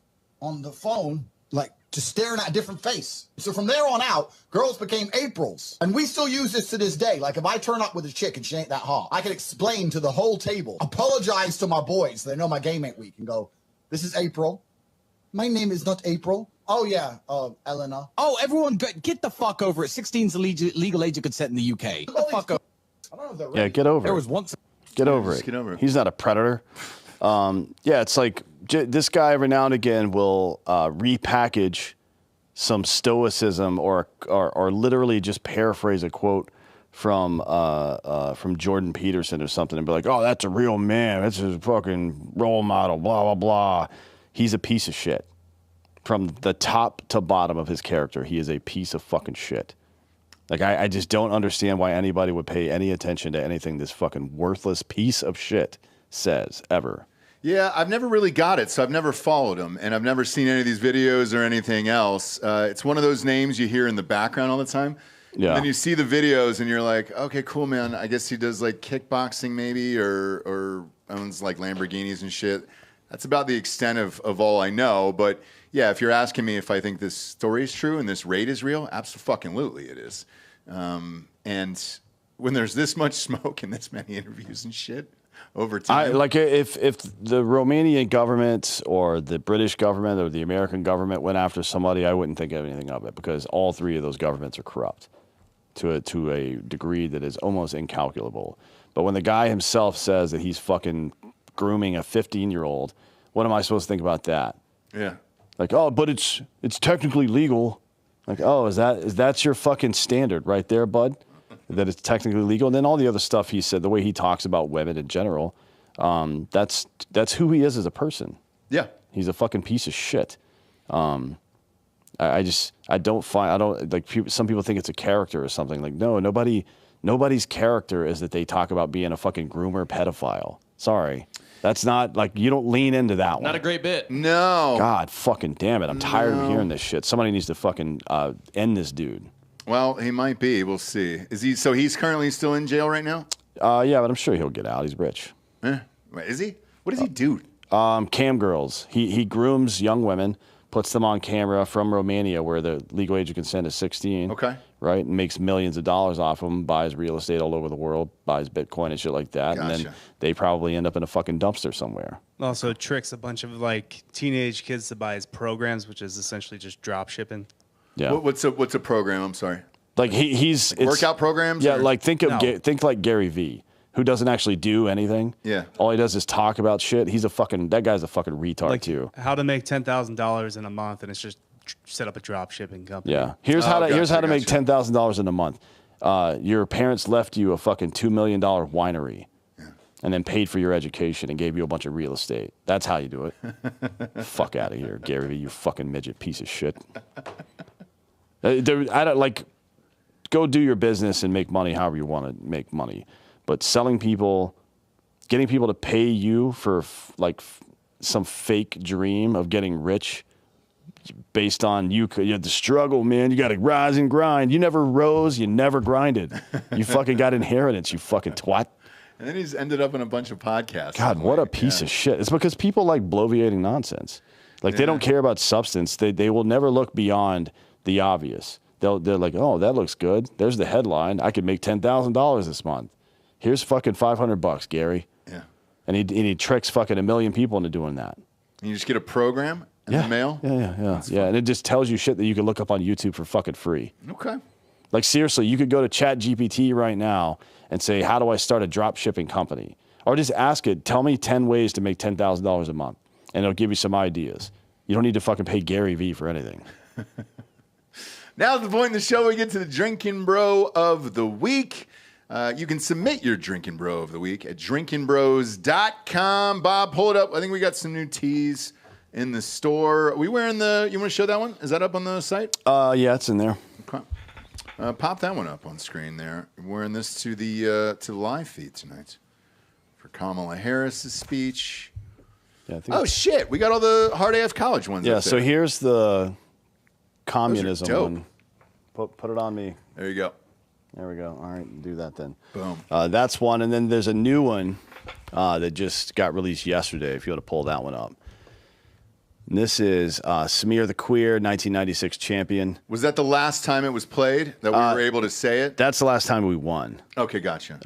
on the phone, like just staring at a different face. So from there on out, girls became Aprils. And we still use this to this day. Like if I turn up with a chick and she ain't that hot, I can explain to the whole table, apologize to my boys. They know my game ain't weak and go, this is April. My name is not April. Oh yeah, Elena. Oh, everyone get the fuck over it. 16's the legal age of consent in the UK. Get the fuck over it. Yeah, get over There it. was once... Get over it. Get over it. He's not a predator. It's like this guy every now and again will repackage some stoicism or literally just paraphrase a quote from Jordan Peterson or something and be like, oh, that's a real man. That's a fucking role model, blah, blah, blah. He's a piece of shit. From the top to bottom of his character, he is a piece of fucking shit. Like, I just don't understand why anybody would pay any attention to anything this fucking worthless piece of shit says, ever. Yeah, I've never really got it, so I've never followed him, and I've never seen any of these videos or anything else. It's one of those names you hear in the background all the time. Yeah. And then you see the videos, and you're like, okay, cool, man. I guess he does, like, kickboxing maybe or owns, like, Lamborghinis and shit. That's about the extent of all I know. But, yeah, if you're asking me if I think this story is true and this raid is real, absolutely it is. And when there's this much smoke and this many interviews and shit over time. If the Romanian government or the British government or the American government went after somebody, I wouldn't think of anything of it because all three of those governments are corrupt to a degree that is almost incalculable. But when the guy himself says that he's fucking grooming a 15-year-old, what am I supposed to think about that? Yeah. Like, oh, but it's technically legal. Like, oh, is that your fucking standard right there, bud? That it's technically legal? And then all the other stuff he said, the way he talks about women in general, that's who he is as a person. Yeah. He's a fucking piece of shit. I don't like some people think it's a character or something. Like, no, nobody's character is that they talk about being a fucking groomer pedophile. Sorry. That's not, like, you don't lean into that one. Not a great bit. No. God fucking damn it. I'm tired of hearing this shit. Somebody needs to fucking end this dude. Well, he might be. We'll see. So he's currently still in jail right now? Yeah, but I'm sure he'll get out. He's rich. Is he? What does he do? Cam girls. He grooms young women, puts them on camera from Romania where the legal age of consent is 16. Okay. Right? And makes millions of dollars off them, buys real estate all over the world, buys Bitcoin and shit like that. Gotcha. And then they probably end up in a fucking dumpster somewhere. Also tricks a bunch of like teenage kids to buy his programs, which is essentially just drop shipping. Yeah. What's a program? I'm sorry. Like he's like workout programs? Yeah, or? like think like Gary Vee, who doesn't actually do anything. Yeah. All he does is talk about shit. That guy's a fucking retard Like too. how to make $10,000 in a month, and it's just set up a drop shipping company. Yeah. Here's how to make $10,000 in a month. Your parents left you a fucking $2 million winery. And then paid for your education and gave you a bunch of real estate. That's how you do it. Fuck out of here, Gary Vee, you fucking midget piece of shit. I don't like. Go do your business and make money however you want to make money. But selling people, getting people to pay you for some fake dream of getting rich based on you had the struggle, man. You got to rise and grind. You never rose. You never grinded. You fucking got inheritance, you fucking twat. And then he's ended up in a bunch of podcasts. God, what a piece of shit. It's because people like bloviating nonsense. Like they don't care about substance. They will never look beyond the obvious. They're like, oh, that looks good. There's the headline. I could make $10,000 this month. Here's fucking $500, Gary. Yeah. And he tricks fucking 1 million people into doing that. And you just get a program in the mail? Yeah. And it just tells you shit that you can look up on YouTube for fucking free. Okay. Like seriously, you could go to ChatGPT right now and say, how do I start a drop shipping company? Or just ask it, tell me 10 ways to make $10,000 a month. And it'll give you some ideas. You don't need to fucking pay Gary Vee for anything. Now at the point in the show, we get to the Drinkin' Bro of the Week. You can submit your Drinkin' Bro of the Week at drinkinbros.com. Bob, pull it up. I think we got some new tees in the store. Are we wearing you want to show that one? Is that up on the site? Yeah, it's in there. Okay. Pop that one up on screen there. We're wearing this to the live feed tonight for Kamala Harris's speech. Yeah, I think oh, shit. We got all the Hard AF College ones. Yeah, up there. so here's the communism dope. one. Put it on me. There you go. There we go. All right, do that then. Boom. That's one, and then there's a new one that just got released yesterday. If you want to pull that one up, and this is Smear the Queer, 1996 champion. Was that the last time it was played that we were able to say it? That's the last time we won. Okay, gotcha.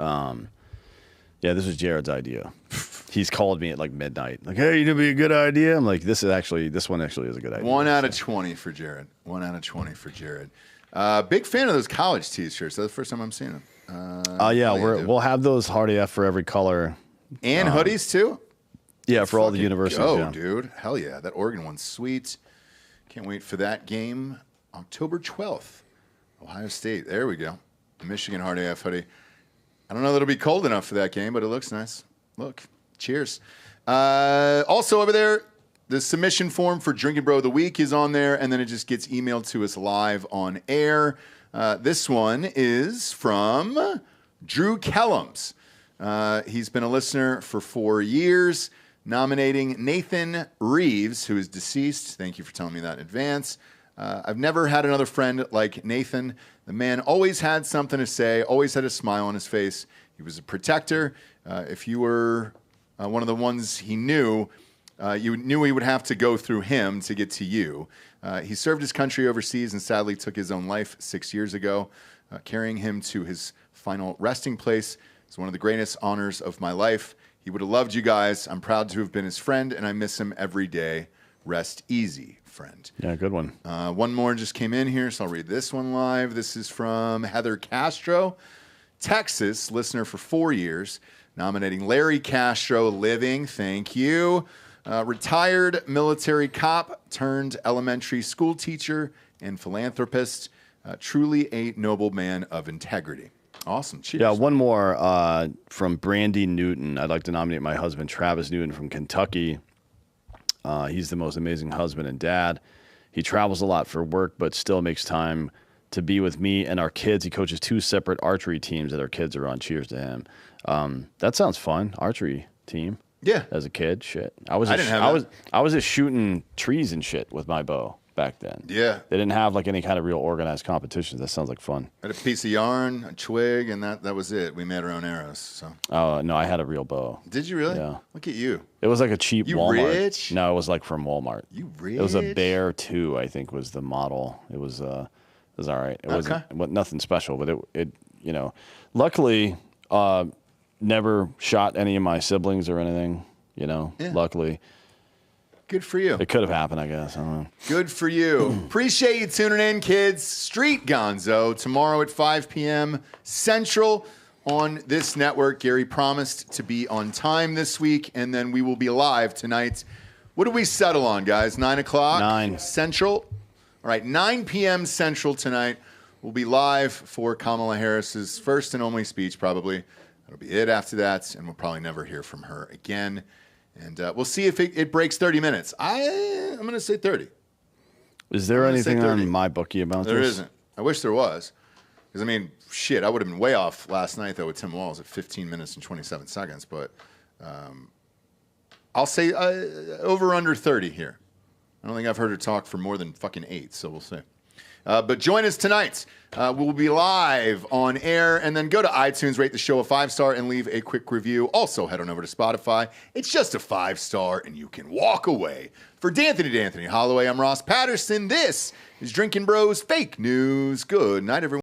Yeah, this was Jared's idea. He's called me at like midnight, like, "Hey, you gonna be a good idea?" I'm like, "This one actually is a good idea." 1 out of 20 for Jared. 1 out of 20 for Jared. Big fan of those college T-shirts. That's the first time I'm seeing them. Yeah, we'll have those Hard AF for every color. And hoodies too? Yeah, for all the universities. Oh, yeah. dude. Hell yeah. That Oregon one's sweet. Can't wait for that game. October 12th. Ohio State. There we go. Michigan Hard AF hoodie. I don't know that it'll be cold enough for that game, but it looks nice. Look. Cheers. Also over there, the submission form for Drinkin' Bro of the Week is on there, and then it just gets emailed to us live on air. This one is from Drew Kellums. He's been a listener for 4 years, nominating Nathan Reeves, who is deceased. Thank you for telling me that in advance. I've never had another friend like Nathan. The man always had something to say, always had a smile on his face. He was a protector. If you were one of the ones he knew, you knew he would have to go through him to get to you. He served his country overseas and sadly took his own life 6 years ago. Carrying him to his final resting place is one of the greatest honors of my life. He would have loved you guys. I'm proud to have been his friend, and I miss him every day. Rest easy, friend. Yeah, good one. One more just came in here, so I'll read this one live. This is from Heather Castro, Texas, listener for 4 years, nominating Larry Castro, living, thank you. Retired military cop turned elementary school teacher and philanthropist. Truly a noble man of integrity. Awesome. Cheers. Yeah, one more from Brandy Newton. I'd like to nominate my husband, Travis Newton from Kentucky. He's the most amazing husband and dad. He travels a lot for work, but still makes time to be with me and our kids. He coaches 2 separate archery teams that our kids are on. Cheers to him. That sounds fun. Archery team. Yeah. As a kid, shit. I was just shooting trees and shit with my bow back then. Yeah. They didn't have like any kind of real organized competitions. That sounds like fun. I had a piece of yarn, a twig, and that was it. We made our own arrows. So. Oh no, I had a real bow. Did you really? Yeah. Look at you. It was like a cheap You Walmart. rich? No, it was like from Walmart. You rich? It was a Bear 2, I think, was the model. It was all right. It wasn't nothing special, but it luckily never shot any of my siblings or anything. Luckily. Good for you. It could have happened, I guess. I don't know. Good for you. Appreciate you tuning in, kids. Street Gonzo tomorrow at 5 p.m. Central on this network. Gary promised to be on time this week, and then we will be live tonight. What did we settle on, guys? 9 o'clock? 9. Central? All right, 9 p.m. Central tonight. We'll be live for Kamala Harris's first and only speech, probably. That'll be it after that, and we'll probably never hear from her again. And we'll see if it breaks 30 minutes. I'm going to say 30. Is there anything on my bookie about There this? isn't. I wish there was. Because, I mean, shit, I would have been way off last night, though, with Tim Walz at 15 minutes and 27 seconds. But I'll say over under 30 here. I don't think I've heard her talk for more than fucking 8, so we'll see. But join us tonight. We'll be live on air, and then go to iTunes, rate the show a 5-star, and leave a quick review. Also, head on over to Spotify. It's just a 5-star, and you can walk away. For D'Anthony Hollaway, I'm Ross Patterson. This is Drinkin' Bros Fake News. Good night, everyone.